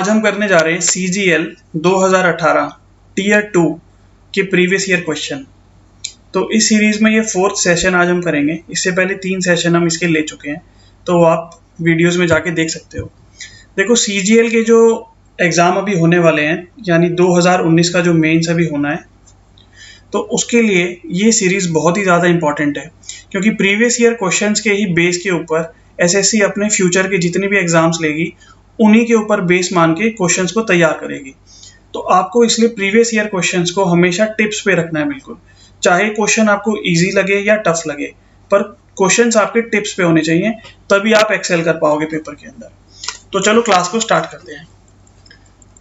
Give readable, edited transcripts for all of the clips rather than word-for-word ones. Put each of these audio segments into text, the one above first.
आज हम करने जा रहे हैं CGL 2018 टीयर 2 के प्रीवियस ईयर क्वेश्चन। तो इस सीरीज में ये 4th सेशन आज हम करेंगे। इससे पहले 3 सेशन हम इसके ले चुके हैं, तो आप वीडियोस में जाके देख सकते हो। देखो, CGL के जो एग्ज़ाम अभी होने वाले हैं, यानी 2019 का जो मेंस अभी होना है, तो उसके लिए ये सीरीज़ बहुत ही ज़्यादा इंपॉर्टेंट है, क्योंकि प्रीवियस ईयर क्वेश्चंस के ही बेस के ऊपर SSC अपने फ्यूचर के जितने भी एग्ज़ाम्स लेगी, उन्हीं के ऊपर बेस मान के क्वेश्चंस को तैयार करेगी। तो आपको इसलिए प्रीवियस ईयर क्वेश्चंस को हमेशा टिप्स पे रखना है बिल्कुल, चाहे क्वेश्चन आपको इजी लगे या टफ लगे, पर क्वेश्चंस आपके टिप्स पे होने चाहिए, तभी आप एक्सेल कर पाओगे पेपर के अंदर। तो चलो क्लास को स्टार्ट करते हैं।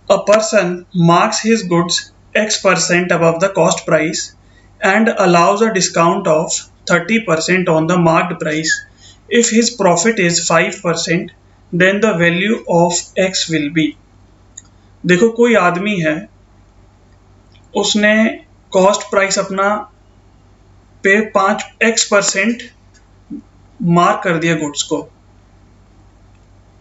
A person marks his goods X% above the cost price and allows a discount of 30% on the marked price. If his profit is 5%, then the value of X will be. देखो, कोई आदमी है, उसने cost price अपना पे 5x% mark कर दिया goods को।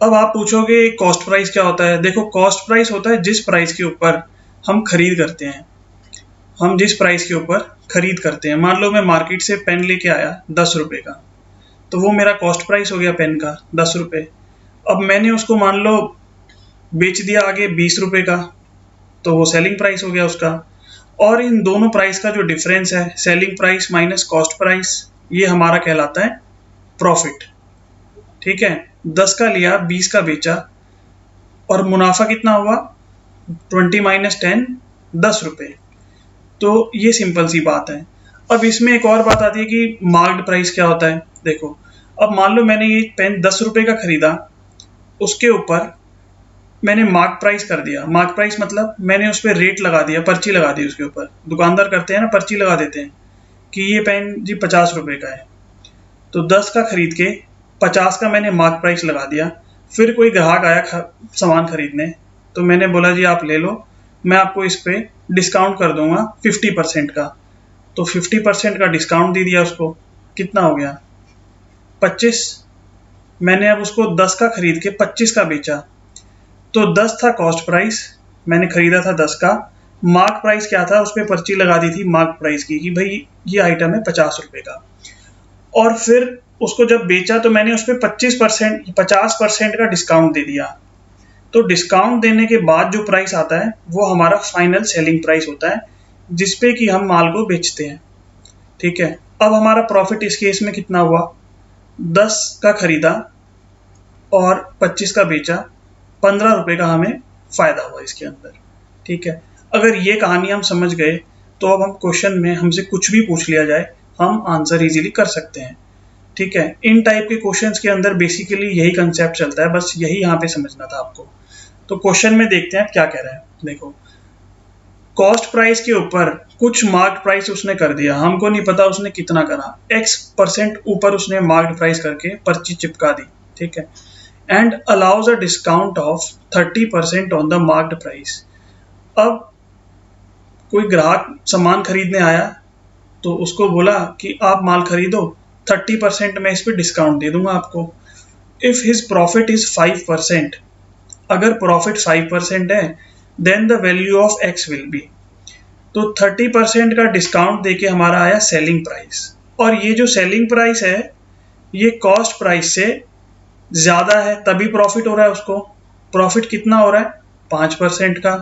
अब आप पूछोगे कॉस्ट प्राइस क्या होता है? देखो, कॉस्ट प्राइस होता है जिस प्राइस के ऊपर हम खरीद करते हैं। हम जिस प्राइस के ऊपर खरीद करते हैं, मान लो मैं मार्केट से पेन लेके आया 10 रुपये का, तो वो मेरा कॉस्ट प्राइस हो गया पेन का 10 रुपये। अब मैंने उसको मान लो बेच दिया आगे 20 रुपये का, तो वो सेलिंग प्राइस हो गया उसका। और इन दोनों प्राइस का जो डिफरेंस है, selling price minus cost price, ये हमारा कहलाता है प्रॉफिट। ठीक है, 10 का लिया, 20 का बेचा, और मुनाफा कितना हुआ? 20 माइनस 10, 10 रुपये। तो ये सिंपल सी बात है। अब इसमें एक और बात आती है कि मार्क्ड प्राइस क्या होता है। देखो, अब मान लो मैंने ये पेन 10 रुपये का खरीदा, उसके ऊपर मैंने मार्क प्राइस कर दिया। मार्क प्राइस मतलब मैंने उस पर रेट लगा दिया, पर्ची लगा दी उसके ऊपर। दुकानदार करते हैं ना, पर्ची लगा देते हैं कि ये पेन जी 50 रुपये का है। तो 10 का खरीद के 50 का मैंने मार्क प्राइस लगा दिया। फिर कोई ग्राहक आया सामान खरीदने, तो मैंने बोला जी आप ले लो, मैं आपको इस पे डिस्काउंट कर दूंगा 50% का। तो 50% का डिस्काउंट दे दिया उसको। कितना हो गया? 25। मैंने अब उसको 10 का खरीद के 25 का बेचा। तो 10 था कॉस्ट प्राइस, मैंने खरीदा था 10 का। मार्क प्राइस क्या था? उस पर पर्ची लगा दी थी मार्क प्राइस की कि भाई ये आइटम है 50 रुपये का। और फिर उसको जब बेचा तो मैंने उस पर 50% का डिस्काउंट दे दिया। तो डिस्काउंट देने के बाद जो प्राइस आता है वो हमारा फाइनल सेलिंग प्राइस होता है, जिसपे कि हम माल को बेचते हैं। ठीक है, अब हमारा प्रॉफिट इस केस में कितना हुआ? 10 का खरीदा और 25 का बेचा, 15 रुपये का हमें फ़ायदा हुआ इसके अंदर। ठीक है, अगर ये कहानी हम समझ गए तो अब हम क्वेश्चन में हमसे कुछ भी पूछ लिया जाए, हम आंसर इजीली कर सकते हैं। ठीक है, इन टाइप के क्वेश्चंस के अंदर बेसिकली यही कंसेप्ट चलता है, बस यही यहाँ पे समझना था आपको। तो क्वेश्चन में देखते हैं क्या कह रहा है। देखो, कॉस्ट प्राइस के ऊपर कुछ मार्क्ड प्राइस उसने कर दिया, हमको नहीं पता उसने कितना करा। X% ऊपर उसने मार्क्ड प्राइस करके पर्ची चिपका दी। ठीक है, and allows a discount of 30% on the marked price. अब कोई ग्राहक सामान खरीदने आया, तो उसको बोला कि आप माल खरीदो, 30% मैं इस पर डिस्काउंट दे दूंगा आपको। इफ हिज प्रॉफिट इज 5%, अगर प्रॉफिट 5% है, then the value of X will be. तो 30% का डिस्काउंट देके हमारा आया सेलिंग प्राइस, और ये जो सेलिंग प्राइस है ये कॉस्ट प्राइस से ज़्यादा है, तभी प्रॉफिट हो रहा है उसको। प्रॉफिट कितना हो रहा है? 5% का।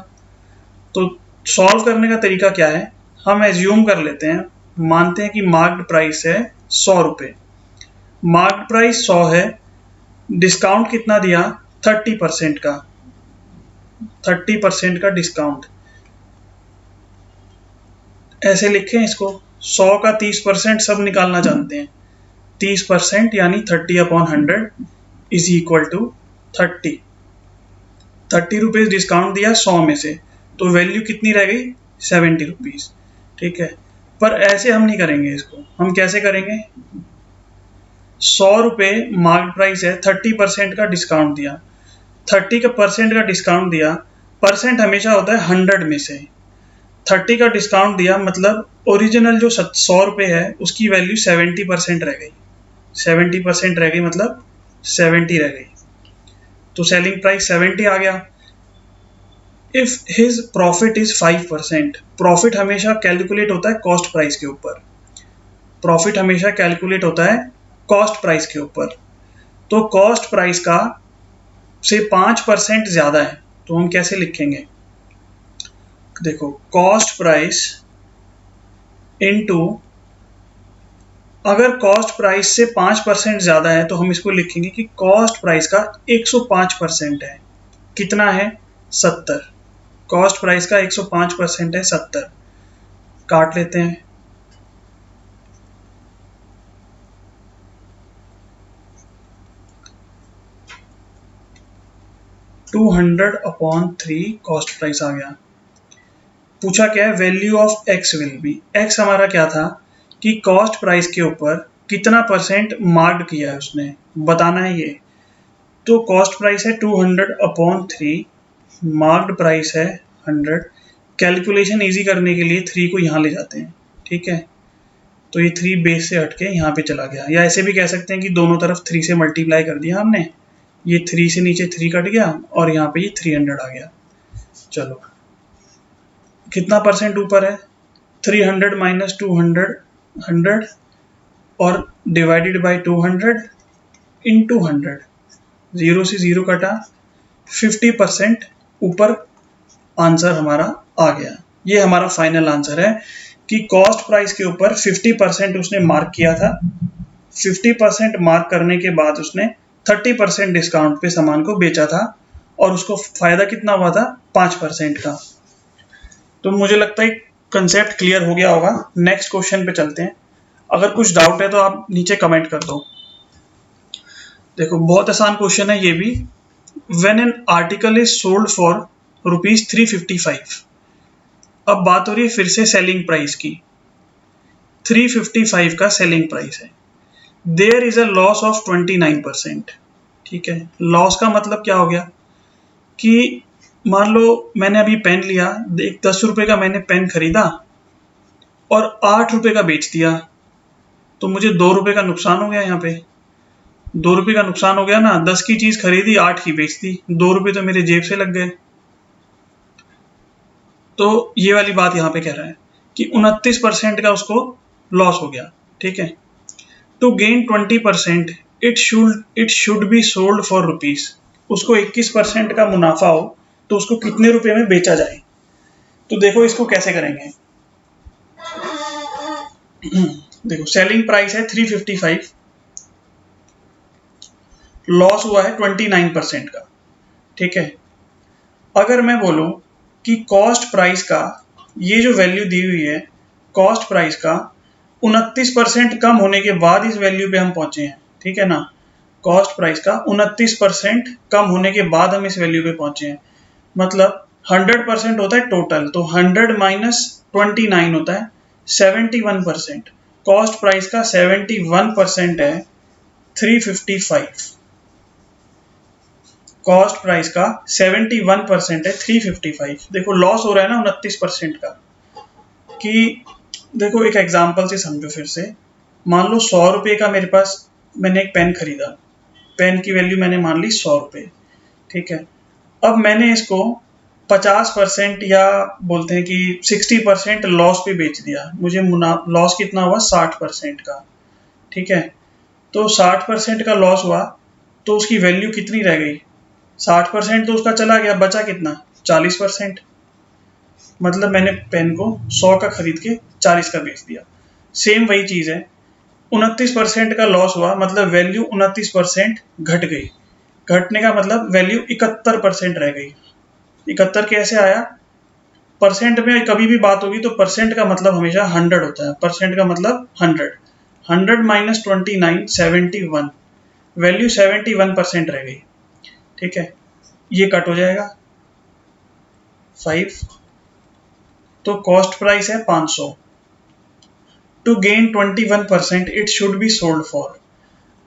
तो सॉल्व करने का तरीका क्या है? हम एज्यूम कर लेते हैं, मानते हैं कि मार्क्ड प्राइस है 100 रुपये। मार्क्ड प्राइस 100 है, डिस्काउंट कितना दिया? 30% का। 30% का डिस्काउंट, ऐसे लिखें इसको। 100 का 30% सब निकालना जानते हैं। 30% यानी 30/100 is equal to 30। 30 rupees discount दिया 100 में से, तो वैल्यू कितनी रह गई? 70 रुपीज़। ठीक है, पर ऐसे हम नहीं करेंगे इसको। हम कैसे करेंगे? 100 रुपये मार्केट प्राइस है, 30% का डिस्काउंट दिया। 30% का डिस्काउंट दिया, परसेंट हमेशा होता है 100 में से। 30 का डिस्काउंट दिया मतलब ओरिजिनल जो 100 रुपये है उसकी वैल्यू 70% रह गई। 70% रह गई मतलब 70 रह गई। तो सेलिंग प्राइस 70 आ गया। If his profit is 5%, profit हमेशा कैलकुलेट होता है कॉस्ट प्राइस के ऊपर, प्रॉफिट हमेशा कैलकुलेट होता है कॉस्ट प्राइस के ऊपर। तो कॉस्ट प्राइस का से 5% ज्यादा है, तो हम कैसे लिखेंगे? देखो, कॉस्ट प्राइस इनटू, अगर कॉस्ट प्राइस से 5% ज्यादा है तो हम इसको लिखेंगे कि कॉस्ट प्राइस का 105% है। कितना है? 70। कॉस्ट प्राइस का 105% है 70। काट लेते हैं। टू 100/3 कॉस्ट प्राइस आ गया। पूछा क्या है? Value of x will B. X हमारा क्या था कि कॉस्ट प्राइस के ऊपर कितना परसेंट मार्क किया है उसने, बताना है ये। तो कॉस्ट प्राइस है 200/3, मार्क्ड प्राइस है 100। कैलकुलेशन इजी करने के लिए 3 को यहाँ ले जाते हैं, ठीक है? तो ये 3 बेस से हटके यहाँ पे चला गया, या ऐसे भी कह सकते हैं कि दोनों तरफ 3 से मल्टीप्लाई कर दिया हमने, ये 3 से नीचे 3 कट गया और यहाँ पे ये 300 आ गया। चलो, कितना परसेंट ऊपर है? 300 माइनस 200, 100, और डिवाइडेड बाई 200 इंटू 100, 0 से 0 कटा, 50% ऊपर आंसर हमारा आ गया। ये हमारा फाइनल आंसर है कि कॉस्ट प्राइस के ऊपर 50% उसने मार्क किया था। 50% मार्क करने के बाद उसने 30% डिस्काउंट पे सामान को बेचा था, और उसको फायदा कितना हुआ था? 5% का। तो मुझे लगता है कंसेप्ट क्लियर हो गया होगा। नेक्स्ट क्वेश्चन पे चलते हैं। अगर कुछ डाउट है तो आप नीचे कमेंट कर दो। देखो, बहुत आसान क्वेश्चन है ये भी। When an article is sold for ₹355, अब बात हो रही है फिर से सेलिंग प्राइस की। 355 का सेलिंग प्राइस है। There is a loss of 29%। ठीक है, लॉस का मतलब क्या हो गया कि मान लो मैंने अभी पेन लिया, एक 10 रुपए का मैंने पेन खरीदा और 8 रुपए का बेच दिया, तो मुझे 2 रुपए का नुकसान हो गया। यहाँ पे 2 रुपए का नुकसान हो गया ना। 10 की चीज खरीदी, 8 की बेच दी, 2 रुपए तो मेरे जेब से लग गए। तो ये वाली बात यहाँ पे कह रहा है कि 29% का उसको लॉस हो गया। ठीक है, to gain 20% it should be sold for rupees. उसको 21% का मुनाफा हो तो उसको कितने रुपए में बेचा जाए? तो देखो इसको कैसे करेंगे। देखो, सेलिंग प्राइस है 355, लॉस हुआ है 29% का। ठीक है, अगर मैं बोलूं कि कॉस्ट प्राइस का, ये जो वैल्यू दी हुई है कॉस्ट प्राइस का 29% कम होने के बाद इस वैल्यू पे हम पहुंचे हैं। ठीक है ना, कॉस्ट प्राइस का 29% कम होने के बाद हम इस वैल्यू पे पहुंचे हैं। मतलब 100% होता है टोटल, तो 100 माइनस 29 होता है 71%। कॉस्ट प्राइस का 71% है 355। कॉस्ट प्राइस का 71% है 355। देखो लॉस हो रहा है ना 29% का। कि देखो एक एग्जांपल से समझो फिर से। मान लो 100 रुपए का मेरे पास, मैंने एक पेन खरीदा, पेन की वैल्यू मैंने मान ली 100 रुपए। ठीक है, अब मैंने इसको 50% या बोलते हैं कि 60% लॉस पे बेच दिया। मुझे लॉस कितना हुआ? 60% का। ठीक है, तो 60% का लॉस हुआ तो उसकी वैल्यू कितनी रह गई? 60% तो उसका चला गया, बचा कितना? 40%। मतलब मैंने पेन को 100 का खरीद के 40 का बेच दिया। सेम वही चीज है, 29% का लॉस हुआ, मतलब वैल्यू 29% घट गई। घटने का मतलब वैल्यू 71% रह गई। 71 कैसे आया? परसेंट में कभी भी बात होगी तो परसेंट का मतलब हमेशा 100 होता है। परसेंट का मतलब 100। 100 माइनस 29, 71, वैल्यू 71% रह गई। ठीक है, ये कट हो जाएगा 5। तो कॉस्ट प्राइस है 500। To gain 21% it should be sold for.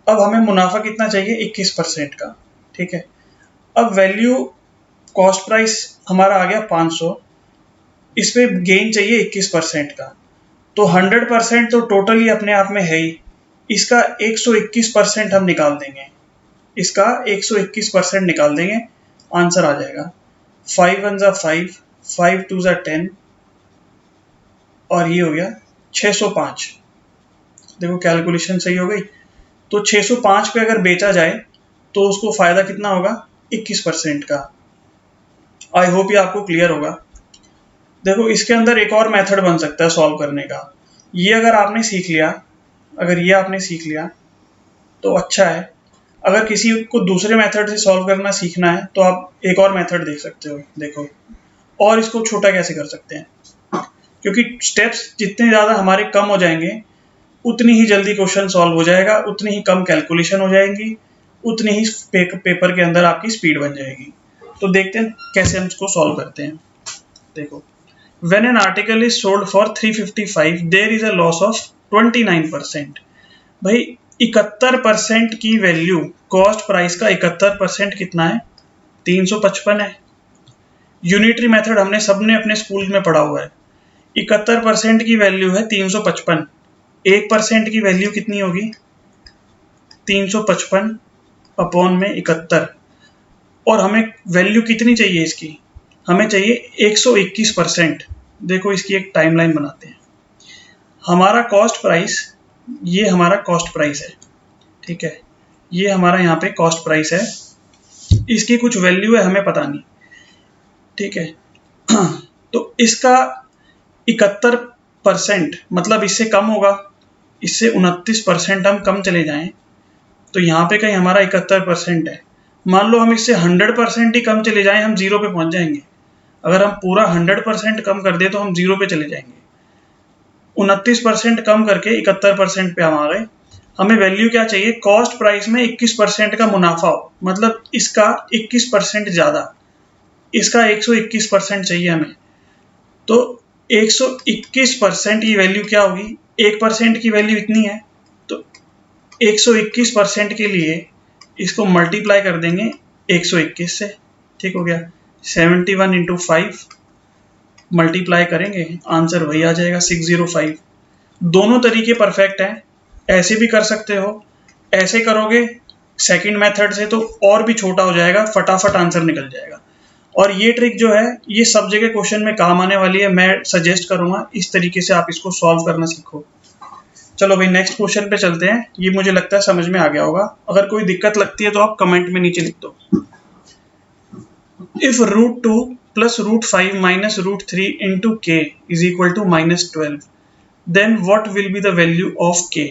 अब हमें मुनाफा कितना चाहिए? 21% का। ठीक है, अब वैल्यू कॉस्ट प्राइस हमारा आ गया 500, इस पे गेन चाहिए 21% का। तो 100% तो टोटल ही अपने आप में है ही, इसका 121% हम निकाल देंगे। इसका 121% निकाल देंगे, आंसर आ जाएगा 5 वन ज़ा 5, 5 टू ज़ा 10, और ये हो गया 605। देखो कैलकुलेशन सही हो गई। तो 605 पे अगर बेचा जाए तो उसको फायदा कितना होगा, 21% का। आई होप ये आपको क्लियर होगा। देखो इसके अंदर एक और मेथड बन सकता है सॉल्व करने का। ये अगर आपने सीख लिया, अगर ये आपने सीख लिया तो अच्छा है। अगर किसी को दूसरे मेथड से सॉल्व करना सीखना है तो आप एक और मेथड देख सकते हो। देखो और इसको छोटा कैसे कर सकते हैं, क्योंकि स्टेप्स जितने ज़्यादा हमारे कम हो जाएंगे उतनी ही जल्दी क्वेश्चन सॉल्व हो जाएगा, उतनी ही कम कैलकुलेशन हो जाएंगी, उतनी ही पेपर के अंदर आपकी स्पीड बन जाएगी। तो देखते हैं कैसे हम इसको सॉल्व करते हैं। देखो, when an article is sold for 355 there is a loss of 29%। भाई 71% की वैल्यू, कॉस्ट प्राइस का 71% कितना है, 355 है। यूनिटरी मेथड हमने सबने अपने स्कूल में पढ़ा हुआ है। 71% की वैल्यू है 355, 1% की वैल्यू कितनी होगी, 355 अपॉन में 71। और हमें वैल्यू कितनी चाहिए इसकी, हमें चाहिए 121%। देखो इसकी एक टाइमलाइन बनाते हैं। हमारा कॉस्ट प्राइस, ये हमारा कॉस्ट प्राइस है, ठीक है, ये हमारा यहाँ पे कॉस्ट प्राइस है, इसकी कुछ वैल्यू है हमें पता नहीं, ठीक है। तो इसका 71% मतलब इससे कम होगा, इससे 29% हम कम चले जाएं तो यहाँ पे कहीं हमारा 71% है। मान लो हम इससे 100% ही कम चले जाएं, हम जीरो पे पहुंच जाएंगे। अगर हम पूरा 100% कम कर दे तो हम जीरो पे चले जाएंगे। 29% कम करके 71% पे हम आ गए। हमें वैल्यू क्या चाहिए, कॉस्ट प्राइस में 21% का मुनाफा हो, मतलब इसका 21% ज्यादा, इसका 121% चाहिए हमें। तो 121% की वैल्यू क्या होगी, 1% की वैल्यू इतनी है, तो 121% के लिए इसको मल्टीप्लाई कर देंगे 121 से, ठीक हो गया। 71 इंटू 5 मल्टीप्लाई करेंगे, आंसर वही आ जाएगा 605। दोनों तरीके परफेक्ट हैं, ऐसे भी कर सकते हो, ऐसे करोगे सेकंड मेथड से तो और भी छोटा हो जाएगा, फटाफट आंसर निकल जाएगा। और ये ट्रिक जो है ये सब जगह क्वेश्चन में काम आने वाली है। मैं सजेस्ट करूंगा इस तरीके से आप इसको सॉल्व करना सीखो। चलो भाई नेक्स्ट क्वेश्चन पे चलते हैं। ये मुझे लगता है समझ में आ गया होगा। अगर कोई दिक्कत लगती है तो आप कमेंट में नीचे लिख दो। If √2 plus √5 minus √3 into k is equal to -12, then what will be the value of k?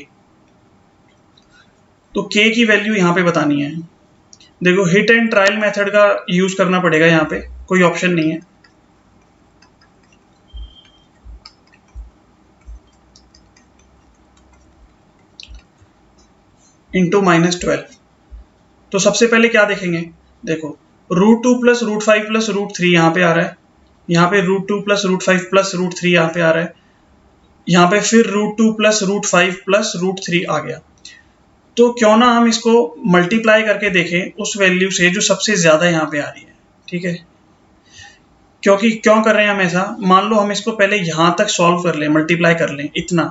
तो k की वैल्यू यहाँ पे बतानी है। देखो हिट एंड ट्रायल मेथड का यूज करना पड़ेगा, यहाँ पे कोई ऑप्शन नहीं है। इंटू -12। तो सबसे पहले क्या देखेंगे, देखो √2 plus √5 plus √3 यहाँ पे आ रहा है, यहाँ पे √2 plus √5 plus √3 यहाँ पे आ रहा है, यहाँ पे फिर √2 plus √5 plus √3 आ गया। तो क्यों ना हम इसको मल्टीप्लाई करके देखें उस वैल्यू से जो सबसे ज्यादा यहाँ पे आ रही है, ठीक है। क्योंकि क्यों कर रहे हैं हम ऐसा, मान लो हम इसको पहले यहाँ तक सॉल्व कर लें, मल्टीप्लाई कर लें इतना,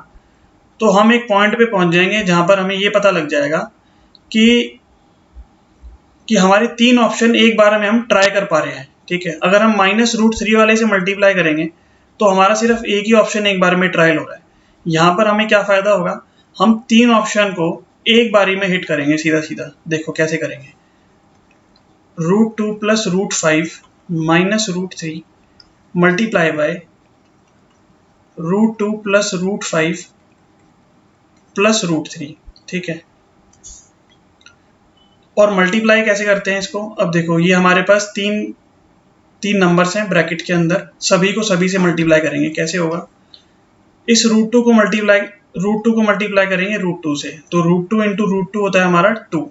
तो हम एक पॉइंट पे पहुंच जाएंगे जहां पर हमें ये पता लग जाएगा कि हमारे तीन ऑप्शन एक बार में हम ट्राई कर पा रहे हैं, ठीक है। अगर हम -√3 वाले से मल्टीप्लाई करेंगे तो हमारा सिर्फ एक ही ऑप्शन एक बार में ट्रायल हो रहा है। यहाँ पर हमें क्या फायदा होगा, हम तीन ऑप्शन को एक बारी में हिट करेंगे सीधा सीधा। देखो कैसे करेंगे, √2 plus √5 minus √3 multiply by √2 plus √5 plus √3, ठीक है। और मल्टीप्लाई कैसे करते हैं इसको, अब देखो ये हमारे पास तीन नंबर्स हैं ब्रैकेट के अंदर, सभी को सभी से मल्टीप्लाई करेंगे। कैसे होगा, इस √2 को मल्टीप्लाई करेंगे √2 से, तो √2 इंटू √2 होता है हमारा 2।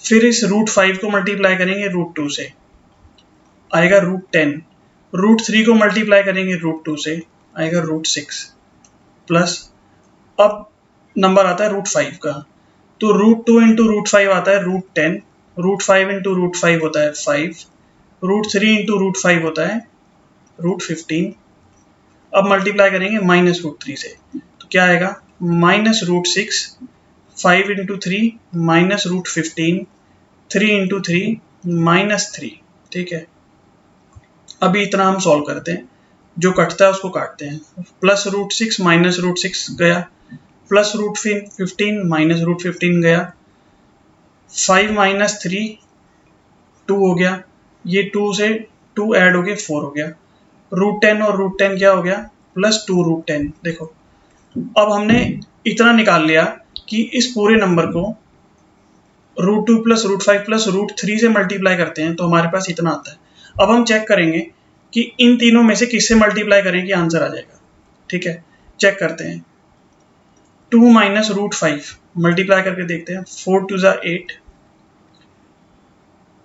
फिर इस √5 को मल्टीप्लाई करेंगे √2 से, आएगा √10। √3 को मल्टीप्लाई करेंगे √2 से, आएगा √6 प्लस, अब नंबर आता है √5 का, तो √2 इंटू √5 आता है √10, √5 इंटू √5 होता है 5, √3 इंटू √5 होता है √15। अब मल्टीप्लाई करेंगे -√3 से, तो क्या आएगा -√6, 5 इंटू 3 -√15, 3 इंटू 3 -3, ठीक है। अभी इतना हम सॉल्व करते हैं, जो कटता है उसको काटते हैं। +√6 -√6 गया, +√15 -√15 गया, 5 - 3 2 हो गया, ये 2 से 2 ऐड हो गए 4 हो गया, √10 और √10 क्या हो गया, +2√10। देखो अब हमने इतना निकाल लिया कि इस पूरे नंबर को √2 + √5 + √3 से मल्टीप्लाई करते हैं तो हमारे पास इतना आता है। अब हम चेक करेंगे कि इन तीनों में से किससे मल्टीप्लाई करें कि आंसर आ जाएगा। ठीक है, चेक करते हैं। 2 - √5 मल्टीप्लाई करके देखते हैं। 4 2 = 8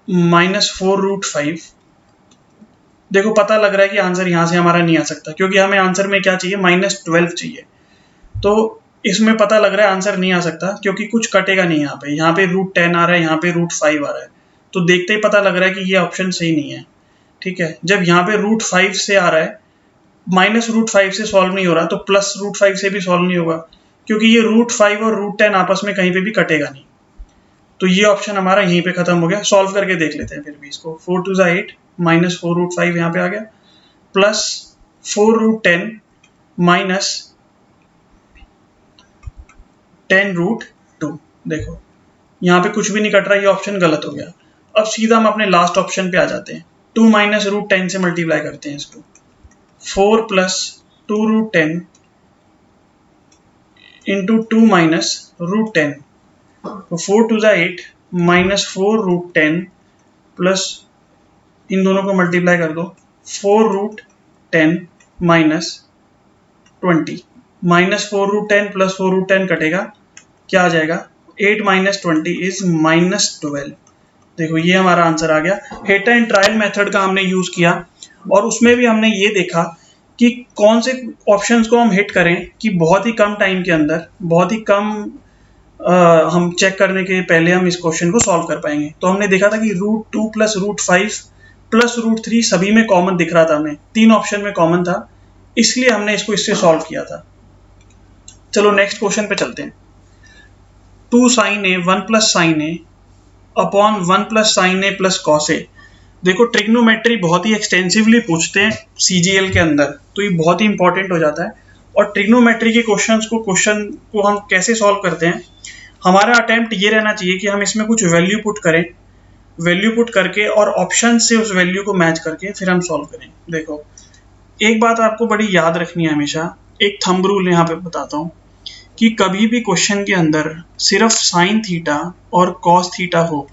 -4√5। देखो पता लग रहा है कि आंसर यहाँ से हमारा नहीं आ सकता, क्योंकि हमें आंसर में क्या चाहिए, -12 चाहिए। तो इसमें पता लग रहा है आंसर नहीं आ सकता, क्योंकि कुछ कटेगा नहीं यहाँ पे। यहाँ पे √10 आ रहा है, यहाँ पे √5 आ रहा है, तो देखते ही पता लग रहा है कि ये ऑप्शन सही नहीं है। ठीक है, जब यहाँ पे √5 से आ रहा है, -√5 से सॉल्व नहीं हो रहा, तो +√5 से भी सॉल्व नहीं होगा, क्योंकि ये √5 और √10 आपस में कहीं पे भी कटेगा नहीं। तो ये ऑप्शन हमारा यहीं पे खत्म हो गया। सॉल्व करके देख लेते हैं फिर भी इसको। 4 2 = 8 -4√5 यहाँ पे आ गया, +4√10 -10√2। देखो यहाँ पे कुछ भी नहीं कट रहा, ये ऑप्शन गलत हो गया। अब सीधा हम अपने लास्ट ऑप्शन पे आ जाते हैं। 2 - √10 से मल्टीप्लाई करते हैं इसको। 4 + 2√10 × 2 - √10, तो 4 2 = 8 -4√10 प्लस इन दोनों को मल्टीप्लाई कर दो, 4√10 -20। -4√10 + 4√10 कटेगा, क्या आ जाएगा, 8 - 20 = -12। देखो ये हमारा आंसर आ गया। हिट एंड ट्रायल मेथड का हमने यूज किया, और उसमें भी हमने ये देखा कि कौन से ऑप्शंस को हम हिट करें कि बहुत ही कम टाइम के अंदर, बहुत ही कम हम चेक करने के पहले हम इस क्वेश्चन को सॉल्व कर पाएंगे। तो हमने देखा था कि √2 + √5 + √3 सभी में कॉमन दिख रहा था, हमें 3 ऑप्शन में कॉमन था, इसलिए हमने इसको इससे सॉल्व किया था। चलो नेक्स्ट क्वेश्चन पे चलते हैं। 2 sin A 1 + sin A upon 1 + sin A + cos A। देखो ट्रिग्नोमेट्री बहुत ही एक्सटेंसिवली पूछते हैं CGL के अंदर, तो ये बहुत ही इंपॉर्टेंट हो जाता है। और ट्रिग्नोमेट्री के क्वेश्चन को हम कैसे सॉल्व करते हैं, हमारा अटेम्प्ट ये रहना चाहिए कि हम इसमें कुछ वैल्यू पुट करें, वैल्यू पुट करके और ऑप्शन से उस वैल्यू को मैच करके फिर हम सॉल्व करें। देखो एक बात आपको बड़ी याद रखनी है हमेशा, एक थंब रूल यहाँ पे बताता हूँ कि कभी भी क्वेश्चन के अंदर सिर्फ साइन थीटा और कॉस थीटा हो,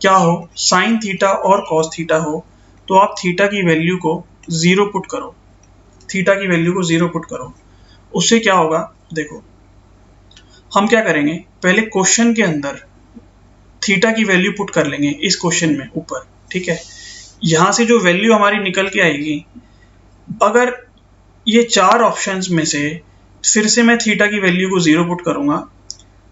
क्या हो, साइन थीटा और कॉस थीटा हो, तो आप थीटा की वैल्यू को 0 पुट करो, थीटा की वैल्यू को 0 पुट करो। उससे क्या होगा, देखो हम क्या करेंगे, पहले क्वेश्चन के अंदर थीटा की वैल्यू पुट कर लेंगे इस क्वेश्चन में ऊपर। ठीक है, यहां से जो वैल्यू हमारी निकल के आएगी, अगर ये 4 ऑप्शंस में से फिर से मैं थीटा की वैल्यू को 0 पुट करूंगा,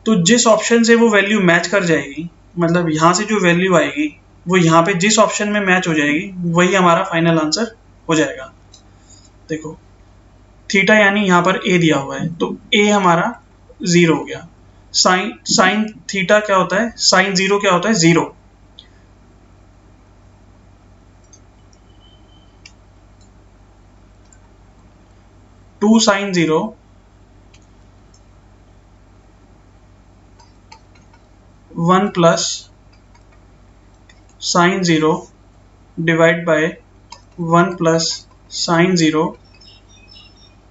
तो जिस ऑप्शन से वो वैल्यू मैच कर जाएगी, मतलब यहाँ से जो वैल्यू आएगी वो यहाँ पे जिस ऑप्शन में मैच हो जाएगी, वही हमारा फाइनल आंसर हो जाएगा। देखो थीटा यानी यहाँ पर ए दिया हुआ है, तो ए हमारा 0 हो गया। साइन थीटा क्या होता है, साइन 0 क्या होता है, 0। To sine 0 1 + sin 0 divide by 1 + sin 0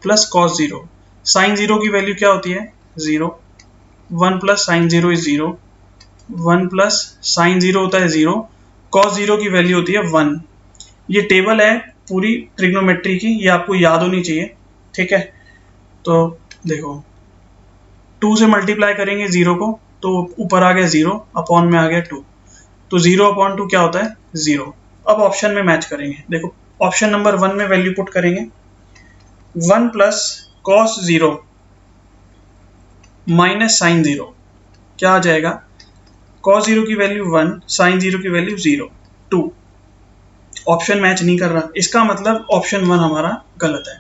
+ cos 0। sin 0 की वैल्यू क्या होती है, 0। 1 + sin 0 = 0। 1 + sin 0 होता है 0। cos 0 की वैल्यू होती है 1। ये टेबल है पूरी ट्रिग्नोमेट्री की, ये आपको याद होनी चाहिए। ठीक है, तो देखो 2 से मल्टीप्लाई करेंगे 0 को, तो ऊपर आ गया 0, अपॉन में आ गया 2, तो 0/2 क्या होता है, 0। अब ऑप्शन में मैच करेंगे। देखो ऑप्शन नंबर 1 में वैल्यू पुट करेंगे, 1 + cos 0 - sin 0 क्या आ जाएगा, cos 0 की वैल्यू 1, sin 0 की वैल्यू 0, 2। ऑप्शन मैच नहीं कर रहा, इसका मतलब ऑप्शन 1 हमारा गलत है।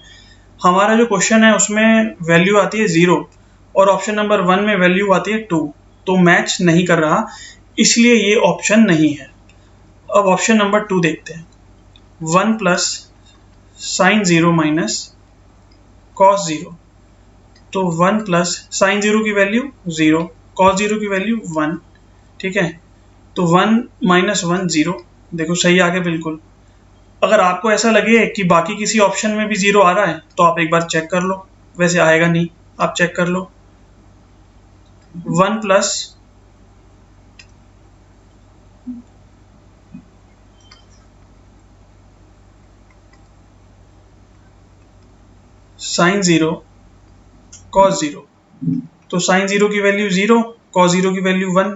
हमारा जो क्वेश्चन है उसमें वैल्यू आती है 0 और ऑप्शन नंबर 1 में वैल्यू आती है 2, तो मैच नहीं कर रहा, इसलिए ये ऑप्शन नहीं है। अब ऑप्शन नंबर 2 देखते हैं। 1 प्लस साइन 0 माइनस कॉस 0। तो 1 प्लस साइन 0 की वैल्यू 0, कॉस 0 की वैल्यू 1, ठीक है। तो 1 माइनस 1 0, देखो सही आ गया बिल्कुल। अगर आपको ऐसा लगे कि बाकी किसी ऑप्शन में भी 0 आ रहा है तो आप एक बार चेक कर लो, वैसे आएगा नहीं, आप चेक कर लो। 1 प्लस साइन 0 कॉस 0, तो साइन 0 की वैल्यू 0, कॉस 0 की वैल्यू 1,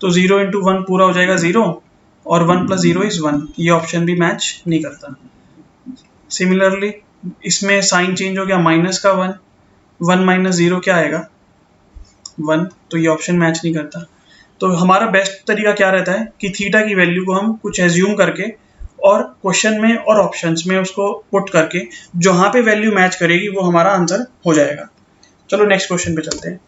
तो 0 इंटू 1 पूरा हो जाएगा 0, और 1 प्लस 0 इज 1, ये ऑप्शन भी मैच नहीं करता। सिमिलरली इसमें साइन चेंज हो गया, माइनस का 1, 1 माइनस 0 क्या आएगा 1, तो ये ऑप्शन मैच नहीं करता। तो हमारा बेस्ट तरीका क्या रहता है कि थीटा की वैल्यू को हम कुछ एज्यूम करके और क्वेश्चन में और ऑप्शंस में उसको पुट करके जहां पे वैल्यू मैच करेगी वो हमारा आंसर हो जाएगा। चलो नेक्स्ट क्वेश्चन पे चलते हैं।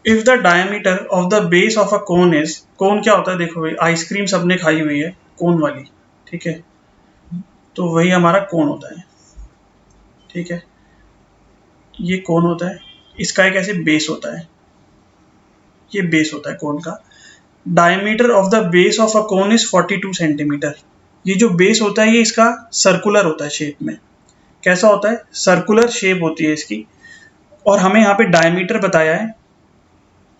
If the diameter of the base of a cone is, cone क्या होता है देखो भाई, आइसक्रीम सबने खाई हुई है कोन वाली, ठीक है, तो वही हमारा कोन होता है, ठीक है, ये कोन होता है, इसका एक ऐसे बेस होता है, ये बेस होता है कोन का। Diameter of the base of a cone is 42 centimetre. ये जो बेस होता है ये इसका सर्कुलर होता है शेप में। कैसा होता है, सर्कुलर शेप होती है इसकी, और हमें यहाँ पे डायमीटर बताया है,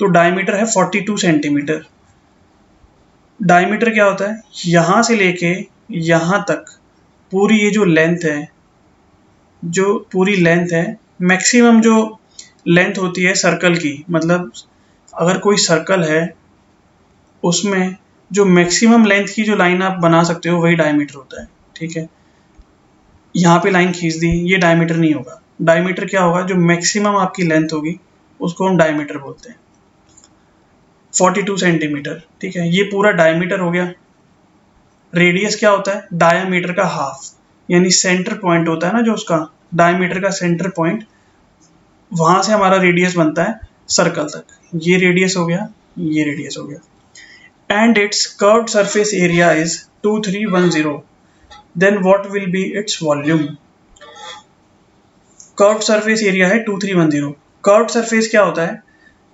तो डायमीटर है 42 सेंटीमीटर। डायमीटर क्या होता है, यहाँ से लेके यहाँ तक पूरी ये जो लेंथ है, जो पूरी लेंथ है, मैक्सिमम जो लेंथ होती है सर्कल की, मतलब अगर कोई सर्कल है उसमें जो मैक्सिमम लेंथ की जो लाइन आप बना सकते हो वही डायमीटर होता है, ठीक है। यहाँ पे लाइन खींच दी, ये डायमीटर नहीं होगा। डायमीटर क्या होगा, जो मैक्सिमम आपकी लेंथ होगी उसको हम डायमीटर बोलते हैं। 42 सेंटीमीटर, ठीक है, ये पूरा डायमीटर हो गया। रेडियस क्या होता है, डायमीटर का हाफ, यानी सेंटर पॉइंट होता है ना जो उसका, डायमीटर का सेंटर पॉइंट, वहां से हमारा रेडियस बनता है सर्कल तक। ये रेडियस हो गया, ये रेडियस हो गया। And its curved surface area is 2310, then what will be its volume. Curved surface area है 2310। कर्व्ड सरफेस क्या होता है,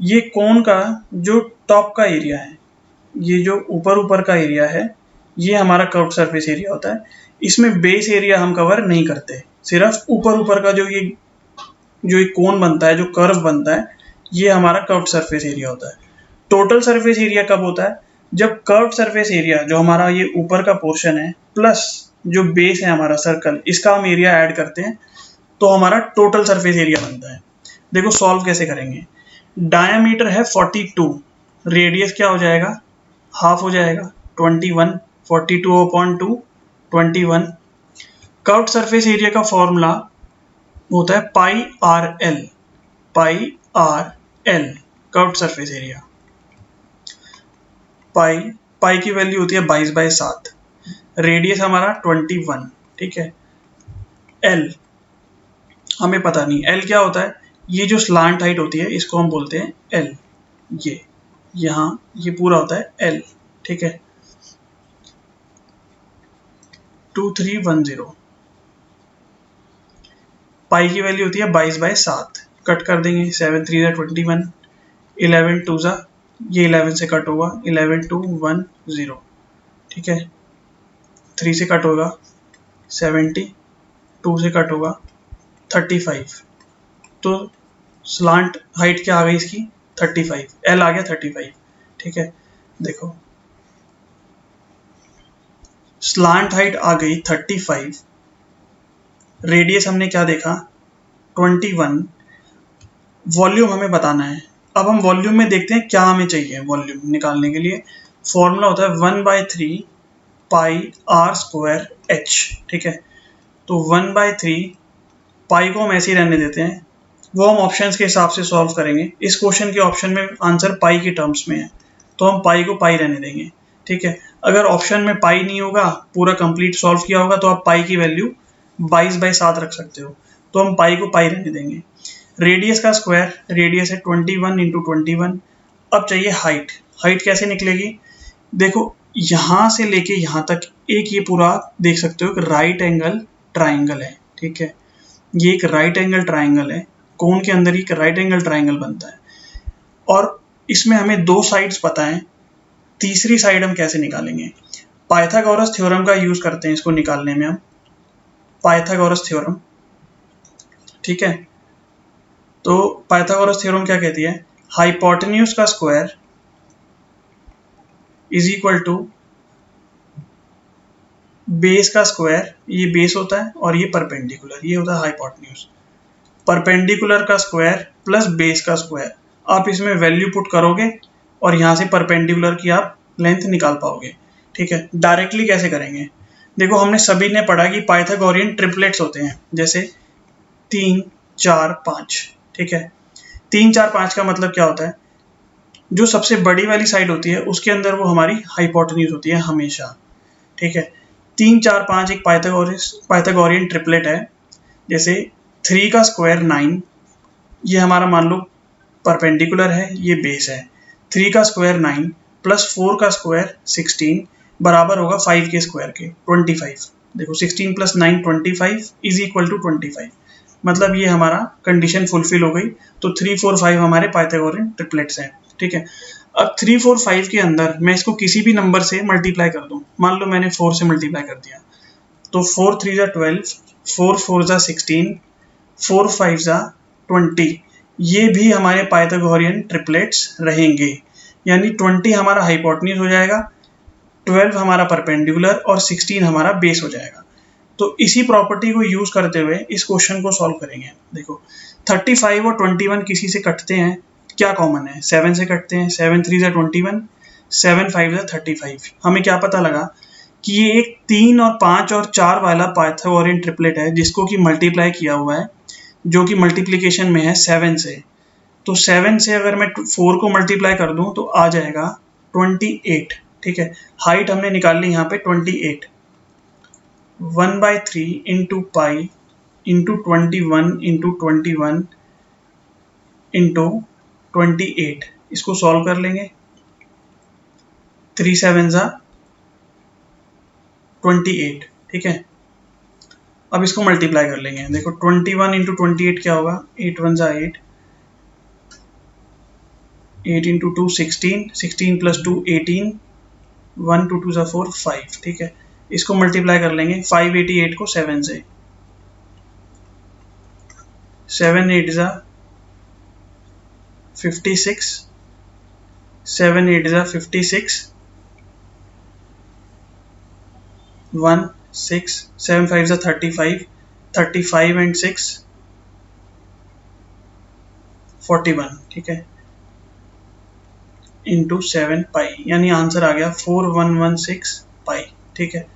ये कोन का जो टॉप का एरिया है, ये जो ऊपर ऊपर का एरिया है, ये हमारा कर्व्ड सरफेस एरिया होता है। इसमें बेस एरिया हम कवर नहीं करते, सिर्फ ऊपर ऊपर का जो एक कोन बनता है, जो कर्व बनता है, ये हमारा कर्व्ड सरफेस एरिया होता है। टोटल सरफेस एरिया कब होता है, जब कर्व्ड सरफेस एरिया जो हमारा ये ऊपर का पोर्शन है प्लस जो बेस है हमारा सर्कल, इसका हम एरिया ऐड करते हैं तो हमारा टोटल सरफेस एरिया बनता है। देखो सॉल्व कैसे करेंगे। डायमीटर है 42, रेडियस क्या हो जाएगा, हाफ हो जाएगा 21, 42/2 21। कर्व्ड सरफेस एरिया का फॉर्मूला होता है pi R L, pi R L, curved surface area. Pi pi की वैल्यू होती है 22/7, रेडियस हमारा 21, ठीक है। एल हमें पता नहीं, एल क्या होता है, ये जो स्लांट हाइट होती है इसको हम बोलते हैं एल, ये यहाँ ये पूरा होता है एल, ठीक है। 2310, पाई की वैल्यू होती है 22/7, कट कर देंगे, 7 3 21, 11 2 ये 11 से कट होगा, 11 2 1 0, ठीक है। 3 से कट होगा 70, 2 से कट होगा 35, तो स्लांट हाइट क्या आ गई इसकी 35, एल आ गया 35, ठीक है। देखो स्लांट हाइट आ गई 35, रेडियस हमने क्या देखा 21, वॉल्यूम हमें बताना है। अब हम वॉल्यूम में देखते हैं क्या हमें चाहिए। वॉल्यूम निकालने के लिए फॉर्मूला होता है 1/3 पाई आर स्क्वायर एच, ठीक है। तो 1/3 पाई को हम ऐसे ही रहने देते हैं, वो हम ऑप्शंस के हिसाब से सॉल्व करेंगे। इस क्वेश्चन के ऑप्शन में आंसर पाई के टर्म्स में है तो हम पाई को पाई रहने देंगे, ठीक है। अगर ऑप्शन में पाई नहीं होगा, पूरा कंप्लीट सॉल्व किया होगा, तो आप पाई की वैल्यू 22/7 रख सकते हो, तो हम पाई को पाई रहने देंगे। रेडियस का स्क्वायर, रेडियस है 21 × 21। अब चाहिए हाइट, हाइट कैसे निकलेगी, देखो यहाँ से लेके यहाँ तक एक ये पूरा देख सकते हो एक राइट एंगल ट्राइंगल है, ठीक है। ये एक राइट एंगल ट्राइंगल है, कोन के अंदर ही एक राइट एंगल ट्राइंगल बनता है, और इसमें हमें दो साइड्स पता है, तीसरी साइड हम कैसे निकालेंगे? पाइथागोरस थ्योरम का यूज करते हैं इसको निकालने में हम, पाइथागोरस थ्योरम, ठीक है। तो पाइथागोरस थ्योरम क्या कहती है? हाइपोटेन्यूज का square is equal to base का स्क्वायर, ये बेस होता है और ये परपेंडिकुलर, ये होता है हाइपोटेन्यूज। परपेंडिकुलर का स्क्वायर प्लस बेस का स्क्वायर, आप इसमें वैल्यू पुट करोगे और यहाँ से परपेंडिकुलर की आप लेंथ निकाल पाओगे, ठीक है। डायरेक्टली कैसे करेंगे? देखो हमने सभी ने पढ़ा कि पाइथागोरियन ट्रिपलेट्स होते हैं, जैसे 3 4 5, ठीक है। 3 4 5 का मतलब क्या होता है? जो सबसे बड़ी वाली साइड होती है उसके अंदर वो हमारी हाइपोटेन्यूज होती है हमेशा, ठीक है। 3 4 5 एक पाइथागोरियन ट्रिपलेट है। जैसे 3 का स्क्वायर 9, ये हमारा मान लो परपेंडिकुलर है, ये बेस है। 3 का स्क्वायर 9 प्लस 4 का स्क्वायर 16 बराबर होगा 5 के स्क्वायर के 25। देखो 16 प्लस 9 25 इज इक्वल टू 25, मतलब ये हमारा कंडीशन फुलफिल हो गई। तो 3 4 5 हमारे पाइथागोरियन ट्रिपलेट्स हैं, ठीक है। अब 3 4 5 के अंदर मैं इसको किसी भी नंबर से मल्टीप्लाई कर दूं, मान लो मैंने 4 से मल्टीप्लाई कर दिया, तो 4 3 जा 12, 4 4 जा 16, 4 5 जा 20, ये भी हमारे पाइथागोरियन ट्रिपलेट्स रहेंगे। यानी 20 हमारा हाइपोटेन्यूज हो जाएगा, 12 हमारा परपेंडिकुलर और 16 हमारा बेस हो जाएगा। तो इसी प्रॉपर्टी को यूज करते हुए इस क्वेश्चन को सॉल्व करेंगे। देखो 35 और 21 किसी से कटते हैं, क्या कॉमन है? 7 से कटते हैं, 7 3 जा 21, 7 5 जा 35। हमें क्या पता लगा कि ये एक 3 और 5 और 4 वाला पाइथागोरियन ट्रिपलेट है जिसको कि मल्टीप्लाई किया हुआ है, जो कि मल्टीप्लिकेशन में है 7 से। तो 7 से अगर मैं 4 को मल्टीप्लाई कर दूं तो आ जाएगा 28, ठीक है। हाइट हमने निकाल ली यहाँ पे 28, 1/3 into pi into 21 into 21 into 28, इसको सॉल्व कर लेंगे। 3 7 जा 28, ठीक है। अब इसको मल्टीप्लाई कर लेंगे। देखो 21 इंटू 28 क्या होगा? 8 1 जा 8, 8 इंटू 2 16, 16 प्लस 2 18, 1 2 2 जा 4 5, ठीक है। इसको मल्टीप्लाई कर लेंगे 588 को 7 से, 7 8 जा 56, 7 8 जा 56, 1 6, 7 5 जा 35, 35 एंड 6 41, ठीक है, इंटू 7 पाई, यानी आंसर आ गया 4116 पाई, ठीक है।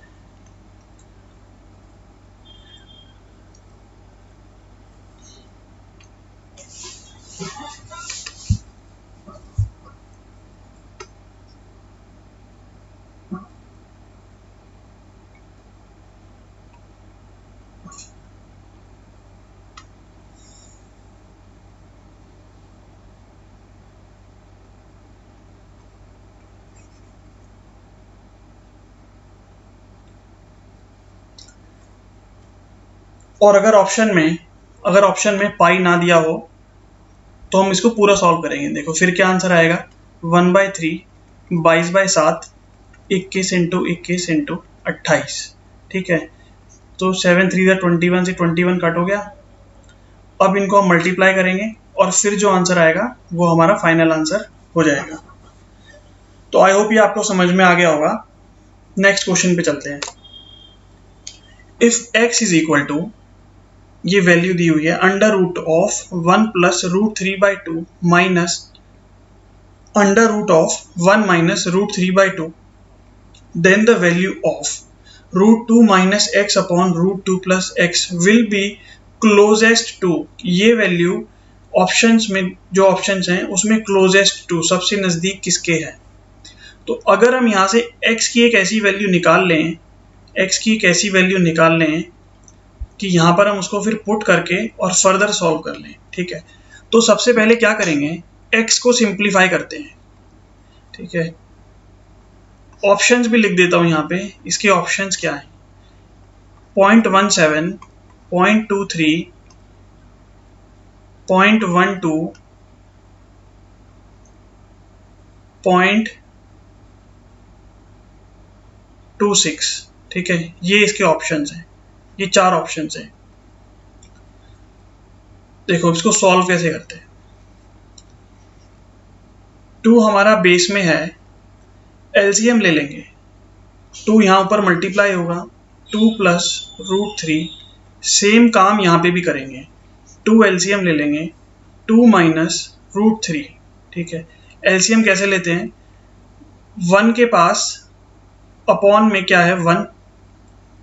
और अगर ऑप्शन में पाई ना दिया हो तो हम इसको पूरा सॉल्व करेंगे। देखो फिर क्या आंसर आएगा? 1/3, 22/7, 21 इंटू 21 इंटू 28, ठीक है। तो 7 3 21 से 21 कट हो गया। अब इनको हम मल्टीप्लाई करेंगे और फिर जो आंसर आएगा वो हमारा फाइनल आंसर हो जाएगा। तो आई होप ये आपको समझ में आ गया होगा। नेक्स्ट क्वेश्चन पे चलते हैं। If x is equal to, ये वैल्यू दी हुई है, under root of 1 plus root 3/2 minus under root of 1 minus root 3/2, then the value of root 2 minus x upon root 2 plus x will be closest to. ये value options में, जो options हैं उसमें closest to, सबसे नजदीक किसके है? तो अगर हम यहाँ से x की एक ऐसी वैल्यू निकाल लें, x की एक ऐसी वैल्यू निकाल लें कि यहाँ पर हम उसको फिर पुट करके और फर्दर सॉल्व कर लें, ठीक है। तो सबसे पहले क्या करेंगे, x को सिंप्लीफाई करते हैं, ठीक है। ऑप्शंस भी लिख देता हूँ यहाँ पे, इसके ऑप्शंस क्या है, 0.17, 0.23, 0.12, 0.26, ठीक है, ये इसके ऑप्शंस हैं, ये 4 ऑप्शंस हैं। देखो इसको सॉल्व कैसे करते हैं। 2 हमारा बेस में है, एलसीएम ले लेंगे, 2 यहाँ ऊपर मल्टीप्लाई होगा, 2 प्लस √3, सेम काम यहाँ पे भी करेंगे, 2 एलसीएम ले लेंगे, 2 माइनस √3, ठीक है। एलसीएम कैसे लेते हैं, 1 के पास अपॉन में क्या है 1,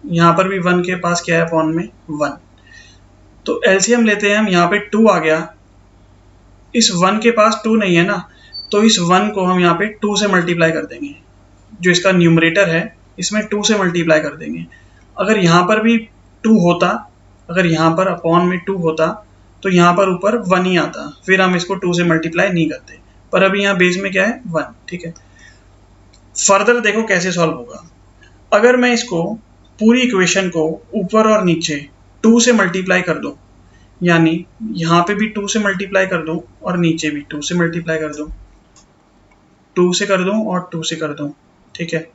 यहाँ पर भी 1 के पास क्या है अपॉन में 1, तो एलसीएम लेते हैं हम, यहाँ पे 2 आ गया, इस 1 के पास 2 नहीं है ना, तो इस 1 को हम यहाँ पे 2 से मल्टीप्लाई कर देंगे, जो इसका न्यूमरेटर है इसमें 2 से मल्टीप्लाई कर देंगे। अगर यहाँ पर भी 2 होता, अगर यहाँ पर अपॉन में 2 होता तो यहाँ पर ऊपर 1 ही आता, फिर हम इसको 2 से मल्टीप्लाई नहीं करते, पर अभी यहाँ बेस में क्या है 1, ठीक है। फर्दर देखो कैसे सॉल्व होगा। अगर मैं इसको पूरी इक्वेशन को ऊपर और नीचे 2 से मल्टीप्लाई कर दूं, यानी यहाँ पे भी 2 से मल्टीप्लाई कर दूं और नीचे भी 2 से मल्टीप्लाई कर दूं, 2 से कर दूं और 2 से कर दूं, ठीक है।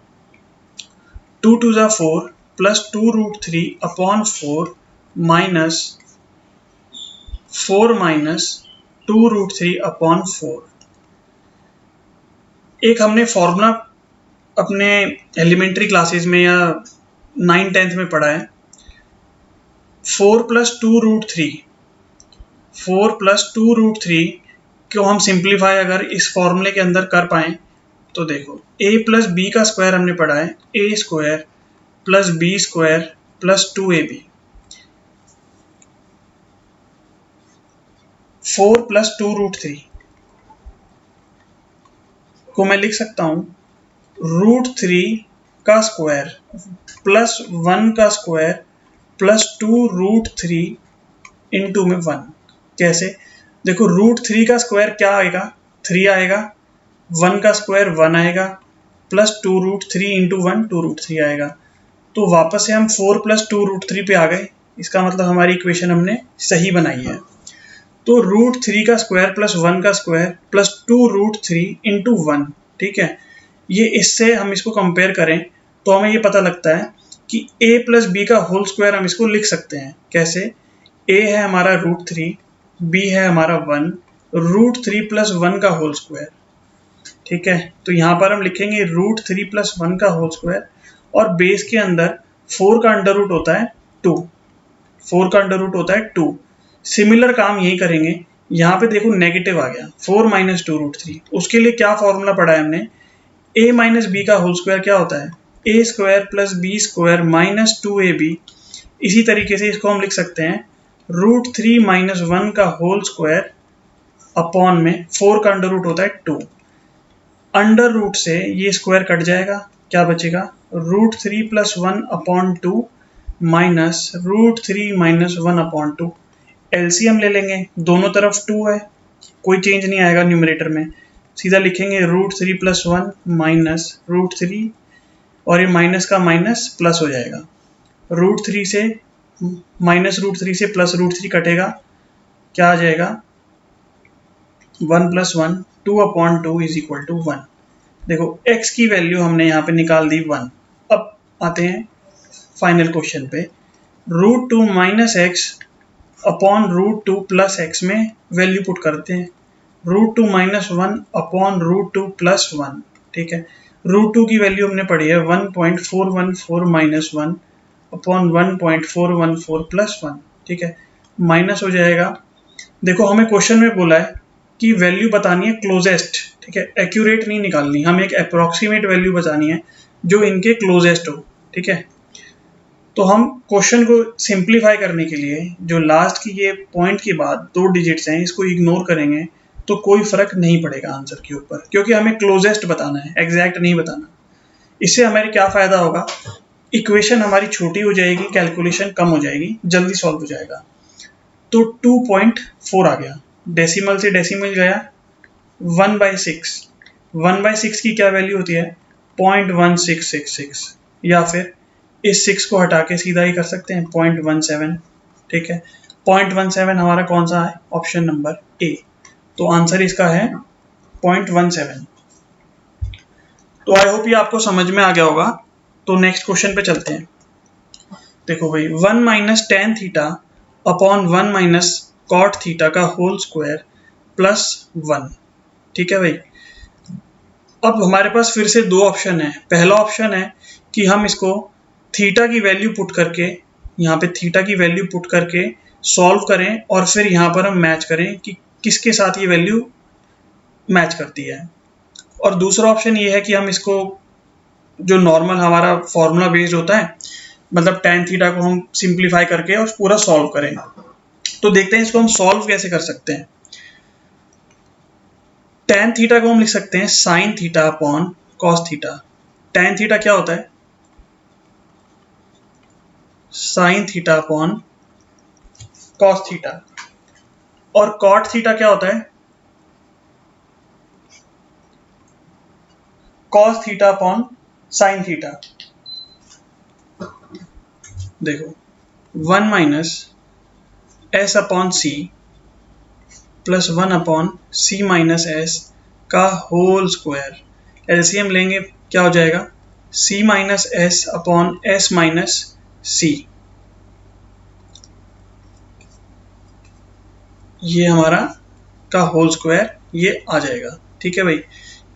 2 2 जा 4 plus 2√3 upon 4 minus 4 minus 2√3 upon 4। एक हमने फॉर्मूला अपने एलिमेंट्री क्लासेस में या 9th-10th में पढ़ा है, 4 प्लस 2√3, 4 प्लस 2√3 को हम सिंप्लीफाई अगर इस फॉर्मूले के अंदर कर पाएं तो देखो a प्लस बी का स्क्वायर हमने पढ़ा है, a square plus B square plus 2ab, 4 plus 2√3 को मैं लिख सकता हूं √3 का स्क्वायर प्लस 1 का स्क्वायर प्लस 2√3 इंटू में 1। कैसे, देखो √3 का स्क्वायर क्या आएगा 3 आएगा, 1 का स्क्वायर 1 आएगा, प्लस 2√3 इंटू 1 2√3 आएगा, तो वापस से हम 4 प्लस 2√3 पे आ गए, इसका मतलब हमारी इक्वेशन हमने सही बनाई है। तो √3 का स्क्वायर प्लस 1 का स्क्वायर प्लस 2√3 इंटू 1, ठीक है। ये इससे हम इसको कंपेयर करें तो हमें ये पता लगता है कि a प्लस बी का होल स्क्वायर हम इसको लिख सकते हैं। कैसे, a है हमारा √3, b है हमारा 1, √3 प्लस 1 का होल स्क्वायर, ठीक है। तो यहाँ पर हम लिखेंगे √3 प्लस 1 का होल स्क्वायर, और बेस के अंदर 4 का अंडर रूट होता है 2, 4 का अंडर रूट होता है 2। सिमिलर काम यही करेंगे, यहाँ पे देखो नेगेटिव आ गया 4 माइनस 2√3, उसके लिए क्या फॉर्मूला पढ़ा है हमने, a माइनस बी का होल स्क्वायर क्या होता है, a square plus B square minus 2ab। इसी तरीके से इसको हम लिख सकते हैं √3 माइनस 1 का होल स्क्वायर अपॉन में 4 का अंडर रूट होता है 2, अंडर रूट से ये स्क्वायर कट जाएगा, क्या बचेगा √3 plus 1 upon 2 minus √3 minus 1 upon 2। LCM ले लेंगे, दोनों तरफ 2 है, कोई चेंज नहीं आएगा न्यूमरेटर में, सीधा लिखेंगे √3 प्लस 1 माइनस √3, और ये माइनस का माइनस प्लस हो जाएगा, √3 से माइनस √3 से प्लस √3 कटेगा, क्या आ जाएगा 1 plus 1, 2 upon 2 is equal to 1। देखो x की वैल्यू हमने यहाँ पे निकाल दी 1। अब आते हैं फाइनल क्वेश्चन पे, √2 minus x upon √2 plus x में वैल्यू पुट करते हैं, √2 माइनस 1 अपॉन √2 प्लस 1, ठीक है। √2 की वैल्यू हमने पढ़ी है 1.414 माइनस 1 अपॉन 1.414 प्लस 1, ठीक है, माइनस हो जाएगा। देखो हमें क्वेश्चन में बोला है कि वैल्यू बतानी है क्लोजेस्ट, ठीक है, एक्यूरेट नहीं निकालनी, हमें एक अप्रोक्सीमेट वैल्यू बतानी है जो इनके क्लोजेस्ट हो, ठीक है। तो हम क्वेश्चन को सिंप्लीफाई करने के लिए जो लास्ट की ये पॉइंट के बाद 2 डिजिट्स हैं इसको इग्नोर करेंगे तो कोई फर्क नहीं पड़ेगा आंसर के ऊपर, क्योंकि हमें क्लोजेस्ट बताना है, एग्जैक्ट नहीं बताना। इससे हमारे क्या फायदा होगा, इक्वेशन हमारी छोटी हो जाएगी, कैलकुलेशन कम हो जाएगी, जल्दी सॉल्व हो जाएगा। तो 2.4 आ गया, डेसिमल से डेसिमल गया 1/6, 1/6 की क्या वैल्यू होती है 0.1666, या फिर इस 6 को हटा के सीधा ही कर सकते हैं 0.17। ठीक है, 0.17 हमारा कौन सा है? Option number A. तो आंसर इसका है 0.17। तो आई होप ये आपको समझ में आ गया होगा। तो नेक्स्ट क्वेश्चन पे चलते हैं। देखो भाई, 1 minus tan theta upon 1 minus cot theta का होल स्क्वायर प्लस 1। ठीक है भाई, अब हमारे पास फिर से दो ऑप्शन है। पहला ऑप्शन है कि हम इसको थीटा की वैल्यू पुट करके, यहाँ पे थीटा की वैल्यू पुट करके सॉल्व करें और फिर यहाँ पर हम मैच करें कि किसके साथ ये वैल्यू मैच करती है। और दूसरा ऑप्शन ये है कि हम इसको जो नॉर्मल हमारा फॉर्मूला बेस्ड होता है, मतलब tan थीटा को हम सिंप्लीफाई करके और पूरा सॉल्व करें। तो देखते हैं इसको हम सॉल्व कैसे कर सकते हैं। tan थीटा को हम लिख सकते हैं sin theta upon cos theta. tan theta क्या होता है? sin theta upon cos theta. और cot थीटा क्या होता है? cos theta upon sin theta. देखो, 1 minus S upon C plus 1 upon C minus S का होल स्क्वायर। एलसीएम लेंगे क्या हो जाएगा? C minus S upon S minus C. ये हमारा का होल स्क्वायर ये आ जाएगा। ठीक है भाई,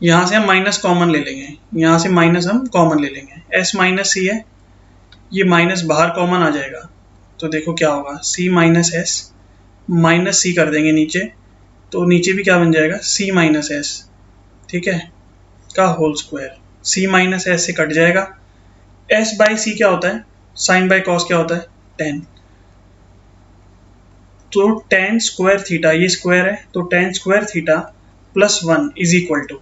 यहाँ से हम माइनस कॉमन ले लेंगे, यहाँ से माइनस हम कॉमन ले लेंगे। एस माइनस सी है, ये माइनस बाहर कॉमन आ जाएगा। तो देखो क्या होगा, सी माइनस एस माइनस सी कर देंगे नीचे, तो नीचे भी क्या बन जाएगा? C minus S. ठीक है, का होल स्क्वायर। सी माइनस एस से कट जाएगा। एस बाई सी क्या होता है? साइन बाई कॉस क्या होता है? टेन। तो टेन स्क्वायर थीटा, ये स्क्वायर है तो tan square theta plus 1 is equal to,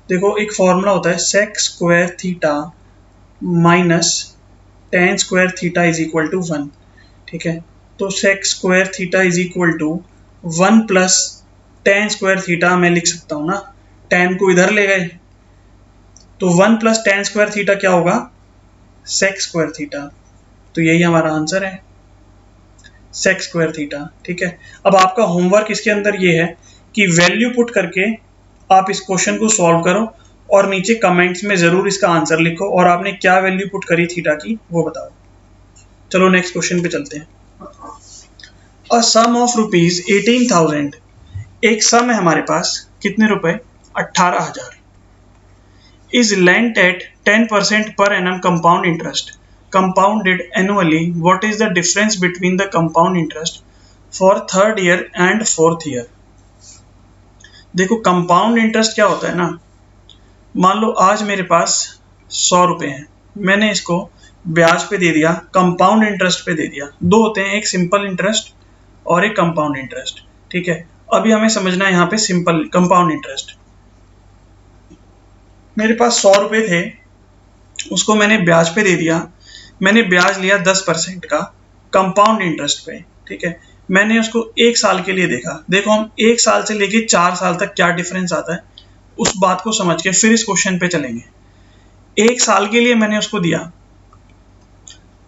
देखो एक फॉर्मूला होता है sec square theta minus tan square theta is equal to 1। ठीक है, तो sec square theta is equal to 1 plus tan square theta मैं लिख सकता हूँ ना, टेन को इधर ले गए तो 1 प्लस टेन स्क्वायर थीटा क्या होगा? Sec square theta. तो यही हमारा आंसर है, सेक स्क्वायर थीटा। ठीक है, अब आपका होमवर्क इसके अंदर ये है कि वैल्यू पुट करके आप इस क्वेश्चन को सॉल्व करो और नीचे कमेंट्स में जरूर इसका आंसर लिखो और आपने क्या वैल्यू पुट करी थीटा की वो बताओ। चलो नेक्स्ट क्वेश्चन पे चलते हैं। अ सम ऑफ रुपीज 18,000, एक सम है हमारे पास, कितने रुपए? 18,000, is lent at 10% per annum compound interest, compounded annually. What is the difference between the compound interest for third year and fourth year? देखो, कंपाउंड इंटरेस्ट क्या होता है ना, मान लो आज मेरे पास 100 रुपए हैं, मैंने इसको ब्याज पे दे दिया, कंपाउंड इंटरेस्ट पे दे दिया। दो होते हैं, एक सिंपल इंटरेस्ट और एक कंपाउंड इंटरेस्ट। ठीक है, अभी हमें समझना है यहाँ पे सिंपल कंपाउंड इंटरेस्ट। मेरे पास 100 रुपए थे, उसको मैंने ब्याज पे दे दिया, मैंने ब्याज लिया 10% का कंपाउंड इंटरेस्ट पे। ठीक है, मैंने उसको एक साल के लिए देखा। देखो, हम एक साल से लेके 4 साल तक क्या डिफरेंस आता है उस बात को समझ के फिर इस क्वेश्चन पे चलेंगे। एक साल के लिए मैंने उसको दिया,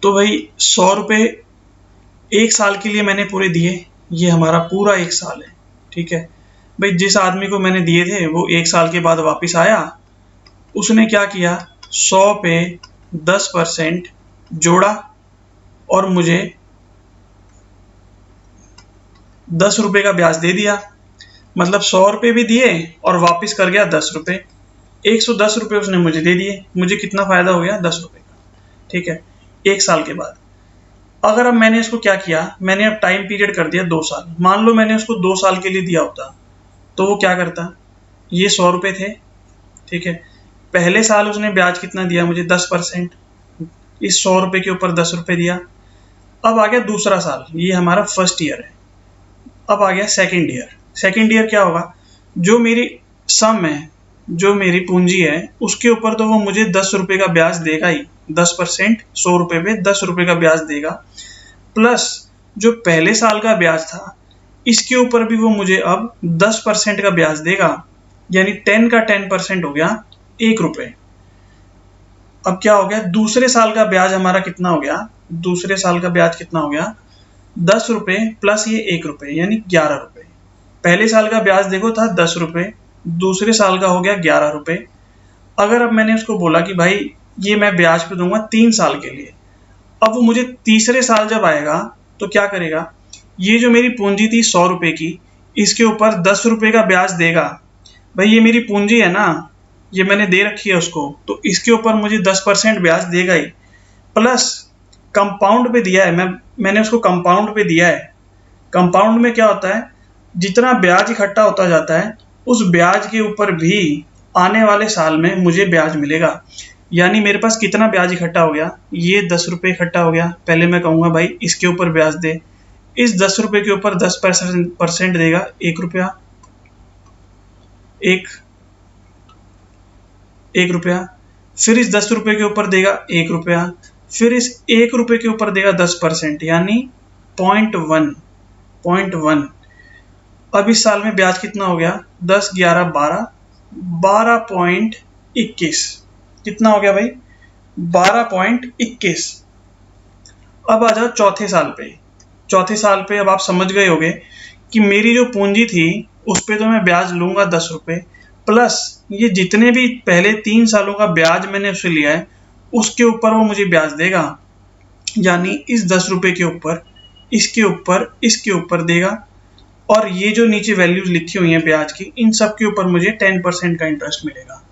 तो भाई 100 रुपए एक साल के लिए मैंने पूरे दिए, ये हमारा पूरा एक साल है। ठीक है भाई, जिस आदमी को मैंने दिए थे वो एक साल के बाद वापस आया, उसने क्या किया, 100 पे 10% जोड़ा और मुझे 10 रुपए का ब्याज दे दिया। मतलब 100 रुपए भी दिए और वापस कर गया 10 रुपए, 110 रुपए उसने मुझे दे दिए। मुझे कितना फायदा हो गया? 10 रुपए का। ठीक है, एक साल के बाद। अगर अब मैंने इसको क्या किया, मैंने अब टाइम पीरियड कर दिया 2 साल। मान लो मैंने उसको 2 साल के लिए दिया होता तो वो क्या करता, ये 100 रुपए थे। ठीक है, पहले साल उसने ब्याज कितना दिया मुझे? 10%, इस 100 रुपए के ऊपर 10 रुपए दिया। अब आ गया दूसरा साल, ये हमारा फर्स्ट ईयर है। अब आ गया सेकेंड ईयर। सेकेंड ईयर क्या होगा, जो मेरी सम है, जो मेरी पूंजी है, उसके ऊपर तो वो मुझे 10 रुपए का ब्याज देगा ही। 10%, 100 रुपए पे 10 रुपए का ब्याज देगा, प्लस जो पहले साल का ब्याज था इसके ऊपर भी वो मुझे अब 10% का ब्याज देगा, यानी 10 का 10% हो गया 1 रुपए। अब क्या हो गया, दूसरे साल का ब्याज हमारा कितना हो गया, दूसरे साल का ब्याज कितना हो गया, 10 रुपए प्लस ये 1 रुपए यानी 11 रुपए। पहले साल का ब्याज देखो था 10 रुपए, दूसरे साल का हो गया 11 रुपए। अगर अब मैंने उसको बोला कि भाई ये मैं ब्याज पे दूंगा 3 साल के लिए, अब वो मुझे तीसरे साल जब आएगा तो क्या करेगा, ये जो मेरी पूंजी थी 100 रुपए की, इसके ऊपर 10 रुपए का ब्याज देगा। भाई ये मेरी पूंजी है ना, ये मैंने दे रखी है उसको, तो इसके ऊपर मुझे 10% ब्याज देगा ही, प्लस कंपाउंड पे दिया है, मैंने उसको कंपाउंड पे दिया है। कंपाउंड में क्या होता है, जितना ब्याज इकट्ठा होता जाता है उस ब्याज के ऊपर भी आने वाले साल में मुझे ब्याज मिलेगा। यानी मेरे पास कितना ब्याज इकट्ठा हो गया, ये 10 रुपये इकट्ठा हो गया। पहले मैं कहूँगा भाई इसके ऊपर ब्याज दे, इस 10 रुपये के ऊपर 10% देगा, 1 रुपया, एक रुपया, फिर इस 10 रुपये के ऊपर देगा 1 रुपया, फिर इस 1 रुपये के ऊपर देगा 10% यानी 0.1। अब इस साल में ब्याज कितना हो गया, 10, 11, 12, 12.21। कितना हो गया भाई, 12.21। अब आ जाओ चौथे साल पे। चौथे साल पे अब आप समझ गए होगे कि मेरी जो पूंजी थी उस पे तो मैं ब्याज लूंगा 10 रुपये, प्लस ये जितने भी पहले 3 सालों का ब्याज मैंने उससे लिया है उसके ऊपर वो मुझे ब्याज देगा। यानी इस 10 रुपये के ऊपर, इसके ऊपर देगा, और ये जो नीचे वैल्यूज लिखी हुई हैं ब्याज की, इन सब के ऊपर मुझे 10% का इंटरेस्ट मिलेगा।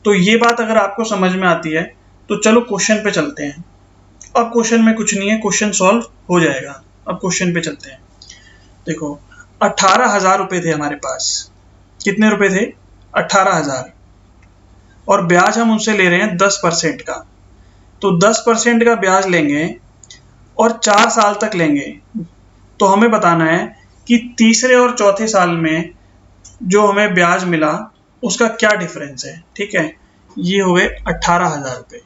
तो ये बात अगर आपको समझ में आती है तो चलो क्वेश्चन पे चलते हैं। अब क्वेश्चन में कुछ नहीं है, क्वेश्चन सॉल्व हो जाएगा। अब क्वेश्चन पे चलते हैं। देखो 18,000 रुपये थे हमारे पास। कितने रुपए थे, 18,000, और ब्याज हम उनसे ले रहे हैं 10% का। तो 10% का ब्याज लेंगे और 4 साल तक लेंगे। तो हमें बताना है कि तीसरे और चौथे साल में जो हमें ब्याज मिला उसका क्या डिफरेंस है। ठीक है, ये हो गए 18,000 रुपये।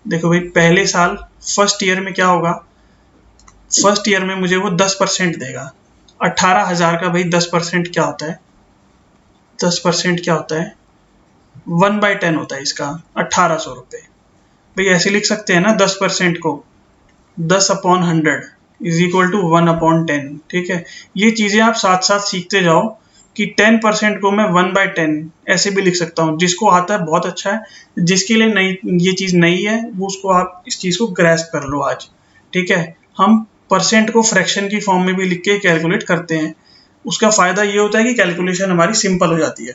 देखो भाई पहले साल फर्स्ट ईयर में क्या होगा, फर्स्ट ईयर में मुझे वो 10% देगा। 18,000 का भाई 10% क्या होता है, 10% क्या होता है, 1/10 होता है इसका, 1800 रुपये। भाई ऐसे लिख सकते हैं ना 10% को, 10/100 इज इक्वल टू 1/10। ठीक है, ये चीज़ें आप साथ साथ सीखते जाओ कि 10% को मैं 1/10 ऐसे भी लिख सकता हूँ। जिसको आता है बहुत अच्छा है, जिसके लिए नई ये चीज़ नई है वो उसको आप इस चीज़ को ग्रैस्प कर लो आज। ठीक है, हम परसेंट को फ्रैक्शन की फॉर्म में भी लिख के कैलकुलेट करते हैं। उसका फ़ायदा ये होता है कि कैलकुलेशन हमारी सिंपल हो जाती है।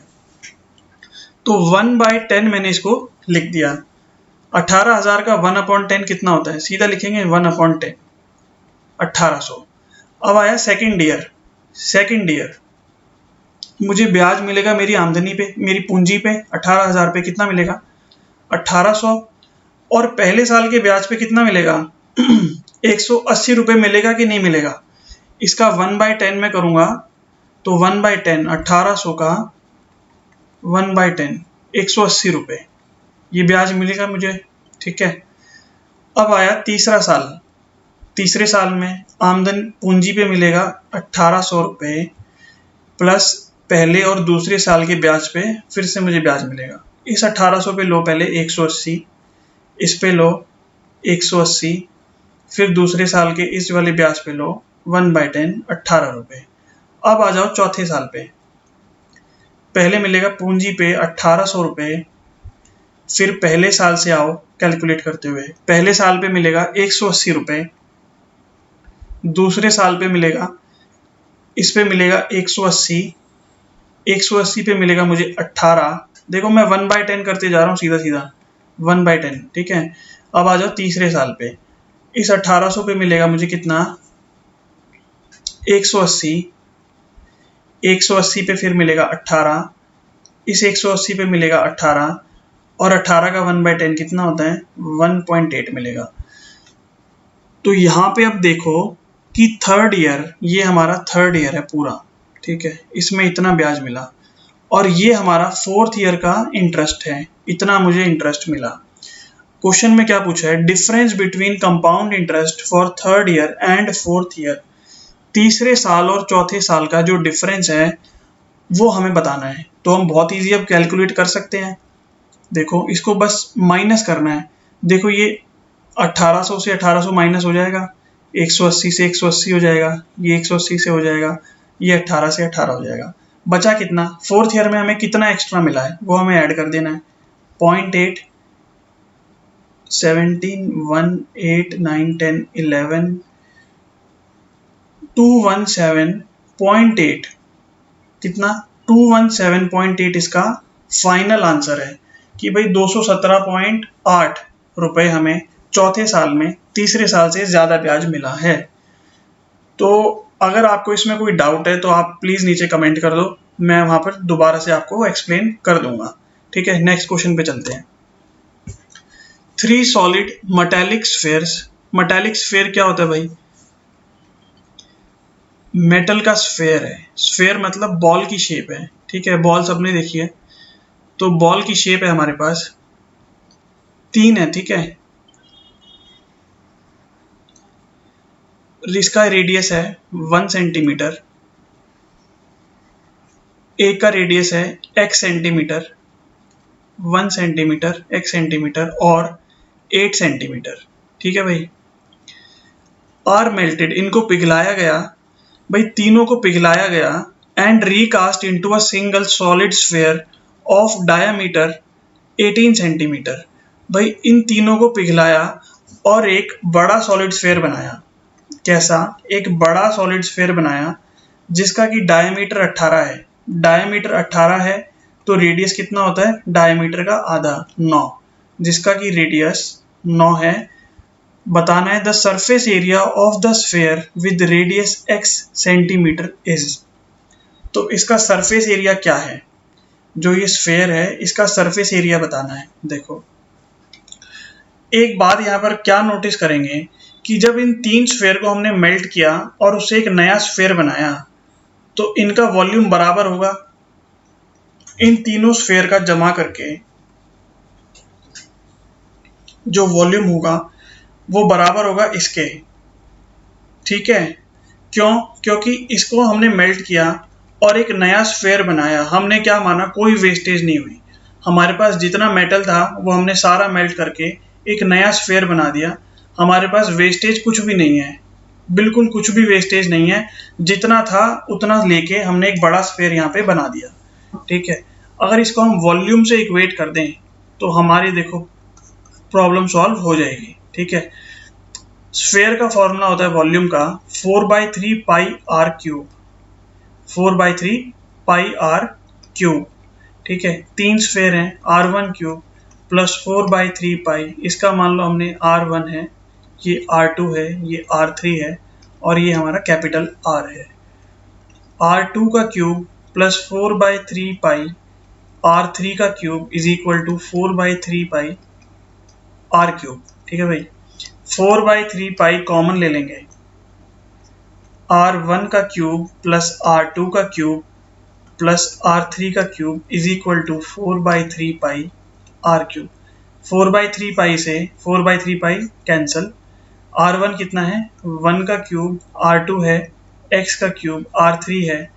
तो 1/10 मैंने इसको लिख दिया। 18,000 का 1/10 कितना होता है, सीधा लिखेंगे 1/10, 1800। अब आया सेकंड ईयर। सेकंड ईयर मुझे ब्याज मिलेगा मेरी आमदनी पे, मेरी पूंजी पे 18,000 पे कितना मिलेगा, 1800। और पहले साल के ब्याज पे कितना मिलेगा 180 रुपये मिलेगा कि नहीं मिलेगा। इसका 1/10 में करूँगा तो 1/10, 1800 का 1/10, 180 रुपये ये ब्याज मिलेगा मुझे। ठीक है, अब आया तीसरा साल। तीसरे साल में आमदन पूंजी पे मिलेगा 1800 रुपये, प्लस पहले और दूसरे साल के ब्याज पे फिर से मुझे ब्याज मिलेगा। इस 1800 पे लो पहले 180, इस पे लो 180, फिर दूसरे साल के इस वाले ब्याज पे लो 1/10, 18 रुपये। अब आ जाओ चौथे साल पे। पहले मिलेगा पूंजी पे 1800 रुपये, फिर पहले साल से आओ कैलकुलेट करते हुए, पहले साल पे मिलेगा 180 रुपये, दूसरे साल पे मिलेगा, इस पे मिलेगा 180, 180 पे मिलेगा मुझे 18। देखो मैं 1/10 करते जा रहा हूँ सीधा सीधा, 1/10। ठीक है, अब आ जाओ तीसरे साल पे। इस 1800 पे मिलेगा मुझे कितना, 180, 180 पे फिर मिलेगा 18, इस 180 पे मिलेगा 18, और 18 का 1/10 कितना होता है, 1.8 मिलेगा। तो यहाँ पे अब देखो कि थर्ड ईयर, ये हमारा थर्ड ईयर है पूरा। ठीक है, इसमें इतना ब्याज मिला, और ये हमारा फोर्थ ईयर का इंटरेस्ट है, इतना मुझे इंटरेस्ट मिला। क्वेश्चन में क्या पूछा है, difference between compound interest for third year and fourth year. तीसरे साल और चौथे साल का जो डिफरेंस है वो हमें बताना है। तो हम बहुत ईजी अब कैलकुलेट कर सकते हैं। देखो इसको बस माइनस करना है। देखो ये 1800 से 1800 माइनस हो जाएगा, 180 से 180 हो जाएगा, ये 180 से हो जाएगा, ये 18 से 18 हो जाएगा। बचा कितना? फोर्थ ईयर में हमें कितना एक्स्ट्रा मिला है वो हमें ऐड कर देना है। 0.8, 17, 1, 8, 9, 10, 11, 217.8। कितना? 217.8 इसका फाइनल आंसर है कि भाई 217.8 रुपए हमें चौथे साल में तीसरे साल से ज़्यादा ब्याज मिला है। तो अगर आपको इसमें कोई डाउट है तो आप प्लीज़ नीचे कमेंट कर दो, मैं वहाँ पर दोबारा से आपको एक्सप्लेन कर दूंगा। ठीक है, नेक्स्ट क्वेश्चन पे चलते हैं। 3 solid metallic spheres. Metallic sphere क्या होता है भाई? मेटल का स्फेयर है। स्फेयर मतलब बॉल की शेप है। ठीक है, बॉल सबने देखी है, तो बॉल की शेप है हमारे पास 3 है। ठीक है, इसका रेडियस है 1 सेंटीमीटर, एक का रेडियस है x centimetre, 1 centimetre, x centimetre और 8 सेंटीमीटर। ठीक है भाई, आर मेल्टेड, इनको पिघलाया गया भाई, तीनों को पिघलाया गया and recast into a single solid sphere of diameter 18 centimetre. भाई इन तीनों को पिघलाया और एक बड़ा सॉलिड स्फीयर बनाया। कैसा? एक बड़ा सॉलिड स्फीयर बनाया जिसका कि डायमीटर 18 है। डायमीटर 18 है तो रेडियस कितना होता है? डायमीटर का आधा, 9, जिसका कि रेडियस 9 है। बताना है the surface area of the sphere with radius x centimetre is. तो इसका सरफेस एरिया क्या है? जो ये स्फीयर है इसका सरफेस एरिया बताना है। देखो एक बात यहाँ पर क्या नोटिस करेंगे कि जब इन 3 स्फीयर को हमने मेल्ट किया और उससे एक नया स्फीयर बनाया तो इनका वॉल्यूम बराबर होगा। इन तीनों स्फीयर का जमा करके जो वॉल्यूम होगा वो बराबर होगा इसके। ठीक है, क्यों? क्योंकि इसको हमने मेल्ट किया और एक नया स्फीयर बनाया। हमने क्या माना? कोई वेस्टेज नहीं हुई। हमारे पास जितना मेटल था वो हमने सारा मेल्ट करके एक नया स्फीयर बना दिया। हमारे पास वेस्टेज कुछ भी नहीं है, बिल्कुल कुछ भी वेस्टेज नहीं है। जितना था उतना लेके हमने एक बड़ा स्फीयर यहाँ पे बना दिया। ठीक है, अगर इसको हम वॉल्यूम से इक्वेट कर दें तो हमारी देखो प्रॉब्लम सॉल्व हो जाएगी। ठीक है, स्फीयर का फॉर्मूला होता है वॉल्यूम का 4/3 pi R cube, 4/3 pi R cube. ठीक है, 3 स्फीयर हैं, R1 क्यूब प्लस 4/3 पाई, इसका मान लो हमने R1 है, ये R2 है, ये R3 है और ये हमारा कैपिटल R है। R2 का क्यूब प्लस 4/3 पाई R3 का cube is equal to 4/3 pi R cube. ठीक है भाई, 4/3 पाई कॉमन ले लेंगे, R1 का क्यूब प्लस R2 का क्यूब प्लस R3 का cube is equal to 4/3 pi R cube. 4/3 pi से 4/3 पाई कैंसल, R1 कितना है? 1 का क्यूब, R2 है, x का क्यूब, R3 है,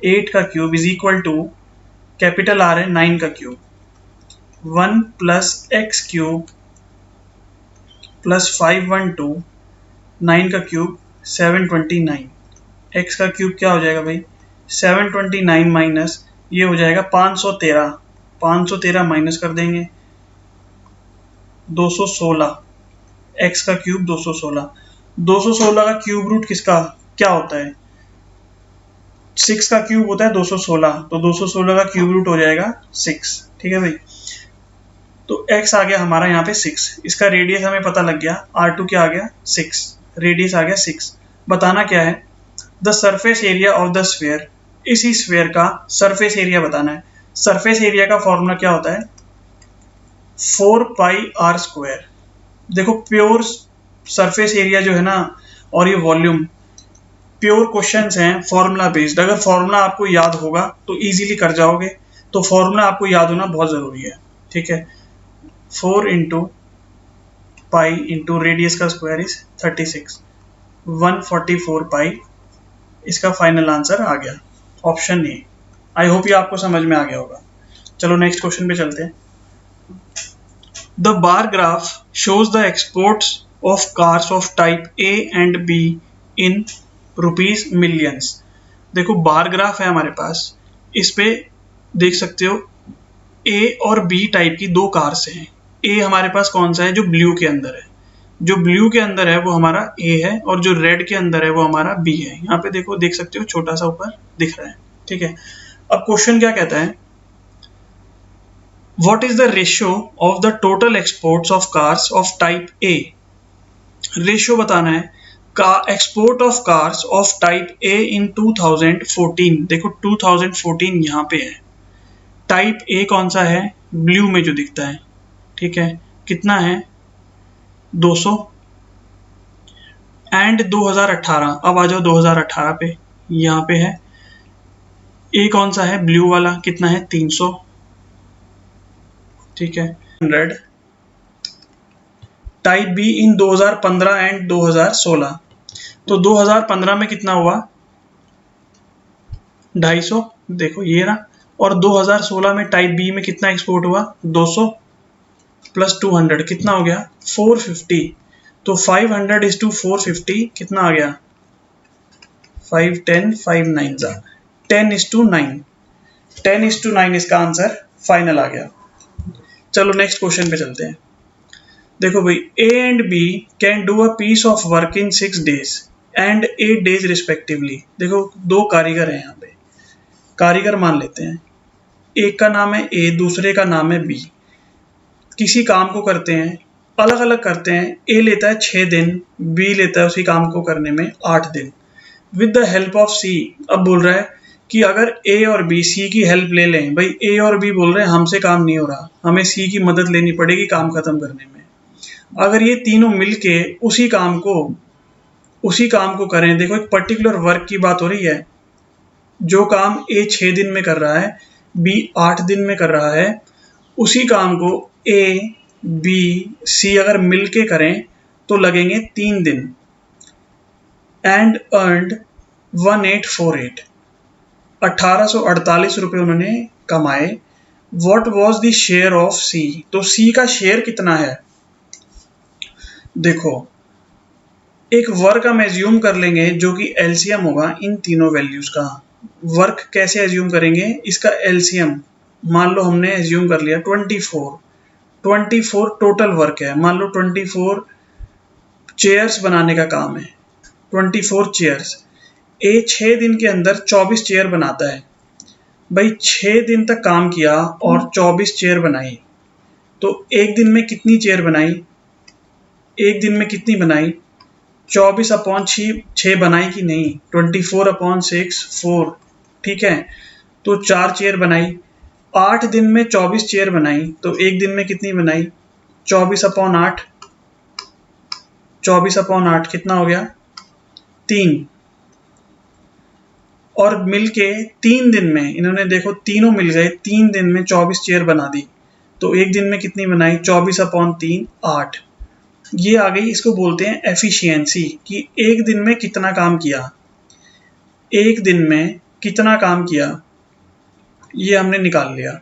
8 का cube is equal to capital R है 9 का cube, 1 plus x cube plus 512, 9 का क्यूब 729, x का क्यूब क्या हो जाएगा भाई? 729 माइनस ये हो जाएगा 513, 513 माइनस कर देंगे 216, x का क्यूब 216। 216 का क्यूब रूट किसका क्या होता है? 6 का क्यूब होता है 216, तो 216 का क्यूब रूट हो जाएगा 6। ठीक है भाई, तो x आ गया हमारा यहाँ पे 6, इसका रेडियस हमें पता लग गया, R2 क्या आ गया? 6, रेडियस आ गया 6। बताना क्या है? The surface area of the sphere, इसी स्फीयर का सरफेस एरिया बताना है। सरफेस एरिया का फॉर्मूला क्या होता है? 4 पाई आर स्क्वायर। देखो प्योर सरफेस एरिया जो है ना और ये वॉल्यूम प्योर क्वेश्चंस हैं फॉर्मूला बेस्ड। अगर फॉर्मूला आपको याद होगा तो इजीली कर जाओगे, तो फॉर्मूला आपको याद होना बहुत ज़रूरी है। ठीक है, 4 इंटू पाई इंटू रेडियस का स्क्वायर इज 36, 144 पाई इसका फाइनल आंसर आ गया, ऑप्शन ए। आई होप ये आपको समझ में आ गया होगा। चलो नेक्स्ट क्वेश्चन पे चलते हैं। The bar graph shows the exports of cars of type A and be in rupees millions. देखो बार ग्राफ है हमारे पास, इस पे देख सकते हो ए और बी टाइप की दो कार्स हैं। ए हमारे पास कौन सा है, जो ब्लू के अंदर है, जो ब्लू के अंदर है वो हमारा ए है, और जो रेड के अंदर है वो हमारा बी है। यहाँ पे देखो, देख सकते हो छोटा सा ऊपर दिख रहा है, ठीक है। अब क्वेश्चन क्या कहता है, what is the ratio of the total exports of cars of type A. Ratio बताना है का export of cars of type A in 2014। देखो 2014 यहाँ पे है, टाइप ए कौन सा है, ब्लू में जो दिखता है, ठीक है। कितना है, 200। एंड 2018, अब आ जाओ 2018 पे, यहाँ पे है ए कौन सा है, ब्लू वाला, कितना है, 300, ठीक है। 100 टाइप बी इन 2015 एंड 2016। तो 2015 में कितना हुआ, 250, देखो ये रहा। और 2016 में टाइप बी में कितना एक्सपोर्ट हुआ, 200 प्लस 200 कितना हो गया, 450। तो 500 इज टू 450 कितना आ गया, 5 10 5 9 जा 10 इज टू 9, 10 इज टू 9 इसका आंसर फाइनल आ गया। चलो नेक्स्ट क्वेश्चन पे चलते हैं। देखो भाई, A and B can do a piece of work in 6 days and 8 days respectively. देखो दो कारीगर हैं यहाँ पे, कारीगर मान लेते हैं, एक का नाम है ए, दूसरे का नाम है बी। किसी काम को करते हैं, अलग अलग करते हैं। ए लेता है 6 दिन, बी लेता है उसी काम को करने में 8 दिन। विद द हेल्प ऑफ सी, अब बोल रहा है कि अगर ए और बी सी की हेल्प ले लें। भाई ए और बी बोल रहे हैं हमसे काम नहीं हो रहा, हमें सी की मदद लेनी पड़ेगी काम खत्म करने में। अगर ये तीनों मिलके उसी काम को करें, देखो एक पर्टिकुलर वर्क की बात हो रही है, जो काम ए 6 दिन में कर रहा है, बी 8 दिन में कर रहा है, उसी काम को ए बी सी अगर मिलके करें तो लगेंगे 3 दिन। एंड अर्नड 1848, 1848 रुपये उन्होंने कमाए। What was the share of C, तो सी का शेयर कितना है। देखो एक वर्क हम एज्यूम कर लेंगे जो कि एलसीएम होगा इन तीनों वैल्यूज का। वर्क कैसे एज्यूम करेंगे, इसका एलसीएम मान लो हमने एज्यूम कर लिया 24 टोटल वर्क है। मान लो 24 चेयर्स बनाने का काम है, 24 चेयर्स। ए 6 दिन के अंदर 24 चेयर बनाता है। भाई 6 दिन तक काम किया और 24 चेयर बनाई, तो एक दिन में कितनी चेयर बनाई, एक दिन में कितनी बनाई, 24/6 बनाई कि नहीं, 24/6 4, ठीक है। तो 4 चेयर बनाई, 8 दिन में 24 चेयर बनाई, तो एक दिन में कितनी बनाई, 24/8, 24/8 कितना हो गया, 3। और मिलके 3 दिन में इन्होंने, देखो तीनों मिल गए, 3 दिन में 24 चेयर बना दी, तो एक दिन में कितनी बनाई, 24/3 8। ये आ गई, इसको बोलते हैं एफिशिएंसी, कि एक दिन में कितना काम किया, एक दिन में कितना काम किया, ये हमने निकाल लिया।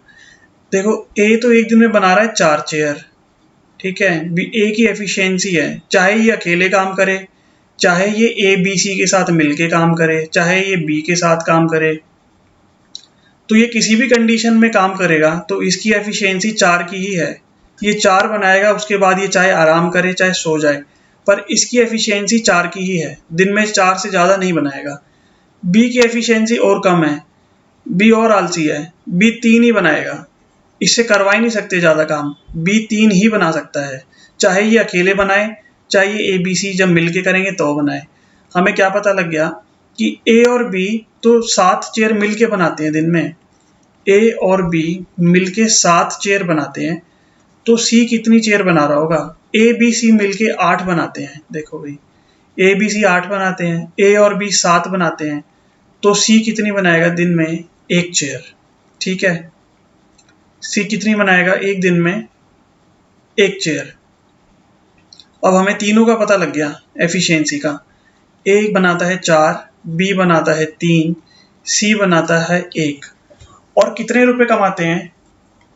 देखो ए तो एक दिन में बना रहा है 4 चेयर, ठीक है, ए की एफिशिएंसी है, चाहे ये अकेले काम करे, चाहे ये ए बी सी के साथ मिलके काम करे, चाहे ये बी के साथ काम करे, तो ये किसी भी कंडीशन में काम करेगा तो इसकी एफिशिएंसी 4 की ही है। ये 4 बनाएगा, उसके बाद ये चाहे आराम करे चाहे सो जाए, पर इसकी एफिशिएंसी 4 की ही है, दिन में 4 से ज़्यादा नहीं बनाएगा। बी की एफिशिएंसी और कम है, बी और आलसी है, बी 3 ही बनाएगा, इससे करवा ही नहीं सकते ज़्यादा काम, बी 3 ही बना सकता है, चाहे ये अकेले बनाए, चाहे ये ए बी सी जब मिलके करेंगे तो बनाए। हमें क्या पता लग गया कि ए और बी तो 7 चेयर मिलके बनाते हैं दिन में, ए और बी मिलके 7 चेयर बनाते हैं, तो सी कितनी चेयर बना रहा होगा, ए बी सी मिलके 8 बनाते हैं। देखो भाई ए बी सी 8 बनाते हैं, ए और बी 7 बनाते हैं, तो सी कितनी बनाएगा दिन में, 1 चेयर, ठीक है। सी कितनी बनाएगा एक दिन में, 1 चेयर। अब हमें तीनों का पता लग गया एफिशिएंसी का, ए बनाता है 4, बी बनाता है 3, सी बनाता है 1, और कितने रुपए कमाते हैं,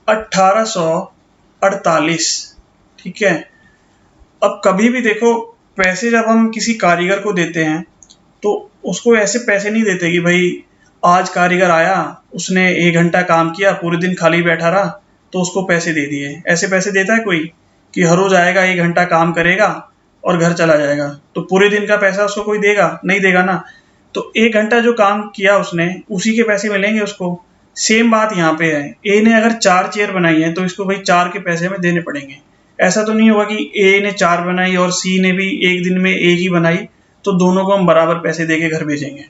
1848 ठीक है। अब कभी भी देखो, पैसे जब हम किसी कारीगर को देते हैं तो उसको ऐसे पैसे नहीं देते कि भाई आज कारीगर आया, उसने 1 घंटा काम किया, पूरे दिन खाली बैठा रहा तो उसको पैसे दे दिए। ऐसे पैसे देता है कोई कि हर रोज आएगा, 1 घंटा काम करेगा और घर चला जाएगा, तो पूरे दिन का पैसा उसको कोई देगा? नहीं देगा ना। तो 1 घंटा जो काम किया उसने, उसी के पैसे मिलेंगे उसको। सेम बात यहाँ पे है, ए ने अगर 4 चेयर बनाई है तो इसको भाई 4 के पैसे हमें देने पड़ेंगे। ऐसा तो नहीं होगा कि ए ने 4 बनाई और सी ने भी एक दिन में एक ही बनाई तो दोनों को हम बराबर पैसे देके घर भेजेंगे।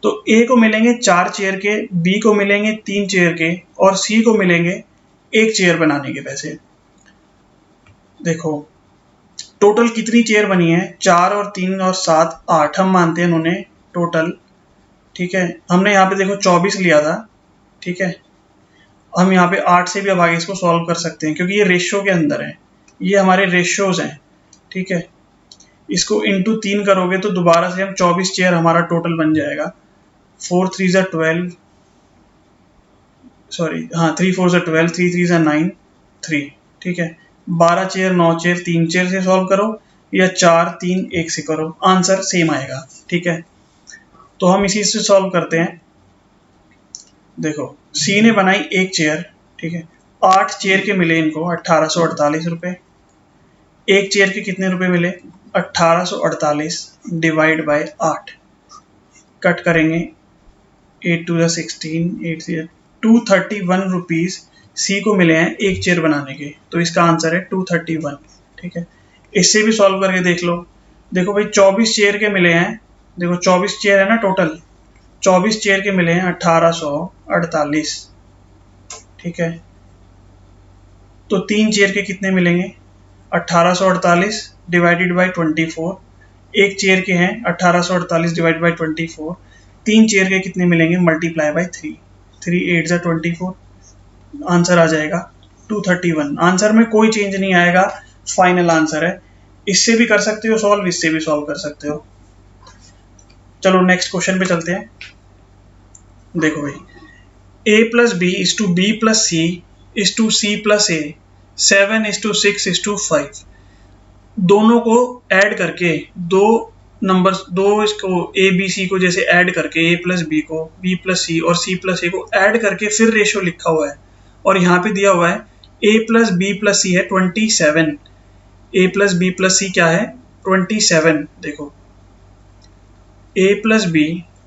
तो ए को मिलेंगे 4 चेयर के, बी को मिलेंगे 3 चेयर के और सी को मिलेंगे 1 चेयर बनाने के पैसे। देखो टोटल कितनी चेयर बनी है? 4 और 3 और 7 8 हम मानते हैं इन्होंने टोटल। ठीक है, हमने यहाँ पे देखो 24 लिया था। ठीक है, हम यहाँ पे 8 से भी अब आगे इसको सॉल्व कर सकते हैं क्योंकि ये रेशियो के अंदर है, ये हमारे रेशियोज हैं। ठीक है, इसको इंटू 3 करोगे तो दोबारा से हम 24 चेयर हमारा टोटल बन जाएगा। 4 3 ज़ा 12, सॉरी हाँ 3 4 ज़ा 12, 3 3 ज़ा 9, 3। ठीक है, 12 चेयर 9 चेयर 3 चेयर से सॉल्व करो या 4 3 1 से करो, आंसर सेम आएगा। ठीक है, तो हम इसी से सॉल्व करते हैं। देखो सी ने बनाई 1 चेयर। ठीक है, 8 चेयर के मिले इनको 1848 रुपये। 1 चेयर के कितने रुपए मिले? 1848 डिवाइड बाय 8, कट करेंगे 8 2 ज़ा 16, 8 3 231 रुपीज़ सी को मिले हैं 1 चेयर बनाने के, तो इसका आंसर है 231। ठीक है, इससे भी सॉल्व करके देख लो। देखो भाई 24 चेयर के मिले हैं, देखो 24 चेयर है ना टोटल, 24 चेयर के मिले हैं 1848। ठीक है, तो 3 चेयर के कितने मिलेंगे? 1848 डिवाइडेड बाई 24। 1 चेयर के हैं 1848 डिवाइड बाई 24। 3 चेयर के कितने मिलेंगे? मल्टीप्लाई बाई 3, 3 8 ज़ा 24, आंसर आ जाएगा 231। आंसर में कोई चेंज नहीं आएगा, फाइनल आंसर है। इससे भी कर सकते हो सॉल्व, इससे भी सॉल्व कर सकते हो। चलो नेक्स्ट क्वेश्चन पे चलते हैं। देखो भाई a plus B is to B plus C is to C plus A 7:6:5, दोनों को ऐड करके दो नंबर्स, दो इसको ए बी सी को जैसे ऐड करके ए प्लस बी को, बी प्लस सी और सी प्लस ए को ऐड करके फिर रेशियो लिखा हुआ है। और यहाँ पे दिया हुआ है A plus B plus C है 27, A plus B plus C क्या है? 27। देखो A plus B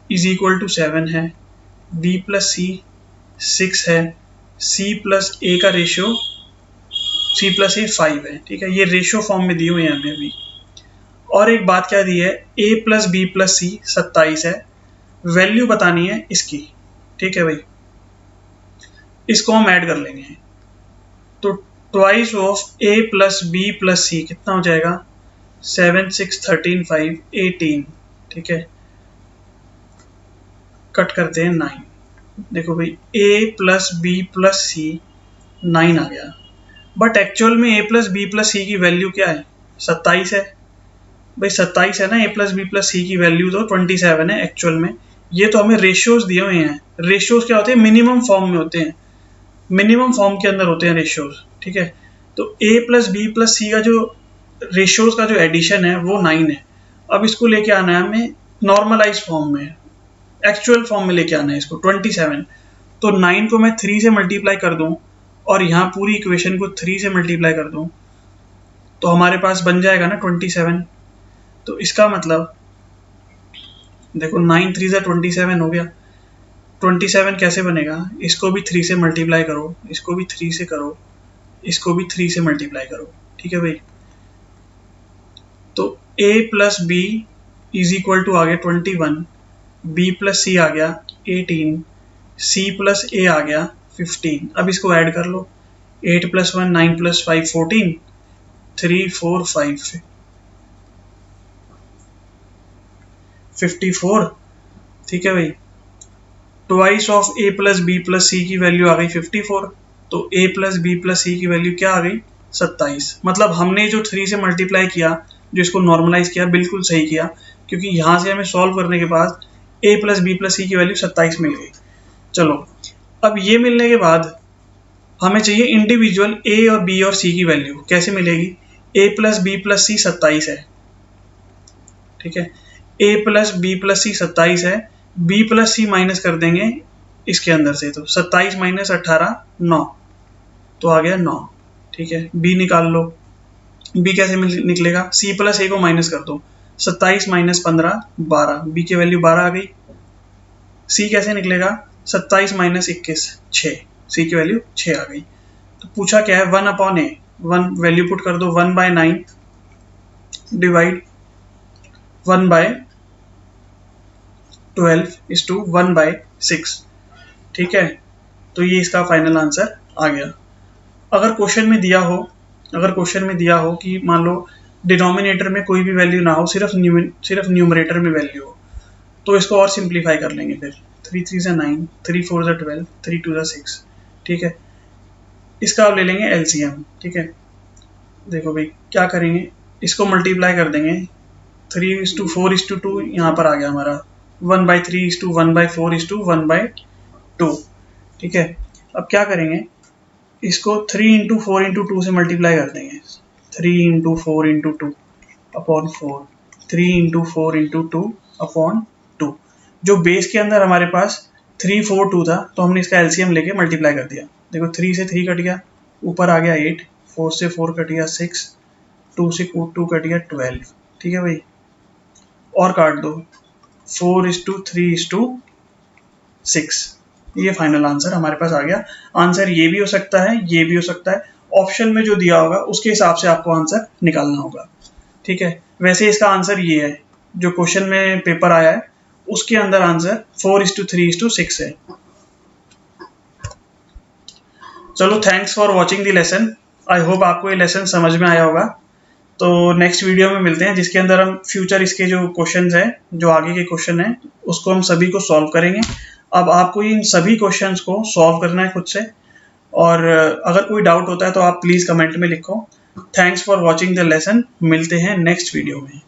is equal to 7 है, बी प्लस सी 6 है, सी प्लस ए का रेशियो सी प्लस ए 5 है। ठीक है, ये रेशियो फॉर्म में दिए हुए हैं हमें अभी। और एक बात क्या दी है, ए प्लस बी प्लस सी 27 है, वैल्यू बतानी है इसकी। ठीक है भाई, इसको हम ऐड कर लेंगे तो twice of A plus B plus C कितना हो जाएगा? 7 6 13 5 18। ठीक है, कट करते हैं 9। देखो भाई ए प्लस बी प्लस सी 9 आ गया, बट एक्चुअल में ए प्लस बी प्लस सी की वैल्यू क्या है? 27 है। भाई 27 है ना, ए प्लस बी प्लस सी की वैल्यू तो 27 है एक्चुअल में। ये तो हमें रेशियोज दिए हुए हैं। रेशियोज क्या होते हैं? मिनिमम फॉर्म में होते हैं, मिनिमम फॉर्म के अंदर होते हैं रेशियोज। ठीक है, तो ए प्लस बी प्लस सी का जो रेशियोज का जो एडिशन है वो 9 है। अब इसको लेके आना है हमें नॉर्मलाइज फॉर्म में, एक्चुअल फॉर्म में लेके आना है इसको 27। तो 9 को मैं 3 से मल्टीप्लाई कर दूं और यहाँ पूरी इक्वेशन को 3 से मल्टीप्लाई कर दूं तो हमारे पास बन जाएगा ना 27। तो इसका मतलब देखो 9 3 ज़ा 27 हो गया। 27 कैसे बनेगा? इसको भी 3 से मल्टीप्लाई करो, इसको भी 3 से करो, इसको भी 3 से मल्टीप्लाई करो। ठीक है भाई, तो a plus B is equal to आ गया 21, b प्लस सी आ गया 18, c प्लस a आ गया 15। अब इसको ऐड कर लो, 8 प्लस 1 9 प्लस 5 14, 3 4 5 54। ठीक है भाई, twice of A plus B plus C की वैल्यू आ गई 54, तो A plus B plus C की वैल्यू क्या आ गई? 27। मतलब हमने जो 3 से मल्टीप्लाई किया, जो इसको नॉर्मलाइज किया, बिल्कुल सही किया, क्योंकि यहाँ से हमें सॉल्व करने के बाद ए प्लस बी प्लस सी की वैल्यू 27 मिल गई। चलो अब ये मिलने के बाद हमें चाहिए इंडिविजुअल ए और बी और सी की वैल्यू। कैसे मिलेगी? ए प्लस बी प्लस सी 27 है, ठीक है। ए प्लस बी प्लस सी 27 है, बी प्लस सी माइनस कर देंगे इसके अंदर से, तो 27 माइनस 18 9, तो आ गया 9, ठीक है। बी निकाल लो, बी कैसे निकलेगा? सी प्लस ए को माइनस कर दो, 27 माइनस 15 12, बी की वैल्यू 12 आ गई। सी कैसे निकलेगा? 27 माइनस 21 6, सी की वैल्यू 6 आ गई। तो पूछा क्या है? 1/a, 1 वैल्यू पुट कर दो, 1/9 डिवाइड 1/12 इज टू 1/6, ठीक है। तो ये इसका फाइनल आंसर आ गया। अगर क्वेश्चन में दिया हो कि मान लो डिनोमिनेटर में कोई भी वैल्यू ना हो, सिर्फ न्यूमरेटर में वैल्यू हो, तो इसको और सिंप्लीफाई कर लेंगे फिर। 3 3 से 9, 3 4 से 12, 3 2 से 6, ठीक है। इसका आप ले लेंगे एलसीएम, ठीक है। देखो भाई क्या करेंगे, इसको मल्टीप्लाई कर देंगे, 3:4:2 यहाँ पर आ गया हमारा, 1/3:1/4:1/2, ठीक है। अब क्या करेंगे, इसको 3 × 4 × 2 से मल्टीप्लाई कर देंगे, 3 × 4 × 2 अपॉन 4, 3 × 4 × 2 अपॉन 2। जो बेस के अंदर हमारे पास 3 4 2 था, तो हमने इसका एलसीएम लेके मल्टीप्लाई कर दिया। देखो 3 से 3 कट गया, ऊपर आ गया 8, 4 से 4 कट गया 6, 2 से 2 कट गया 12, ठीक है भाई। और काट दो, 4:3:6, ये फाइनल आंसर हमारे पास आ गया। आंसर ये भी हो सकता है, ये भी हो सकता है, ऑप्शन में जो दिया होगा उसके हिसाब से आपको आंसर निकालना होगा, ठीक है। वैसे इसका आंसर ये है, जो क्वेश्चन में पेपर आया है उसके अंदर आंसर 4:3:6 है। चलो, thanks for watching the lesson. I hope आपको ये लेसन समझ में आया होगा। तो नेक्स्ट वीडियो में मिलते हैं, जिसके अंदर हम फ्यूचर इसके जो क्वेश्चंस हैं, जो आगे के क्वेश्चन हैं, उसको हम सभी को सॉल्व करेंगे। अब आपको इन सभी क्वेश्चंस को सॉल्व करना है खुद से, और अगर कोई डाउट होता है तो आप प्लीज़ कमेंट में लिखो। Thanks for watching the lesson. मिलते हैं नेक्स्ट वीडियो में।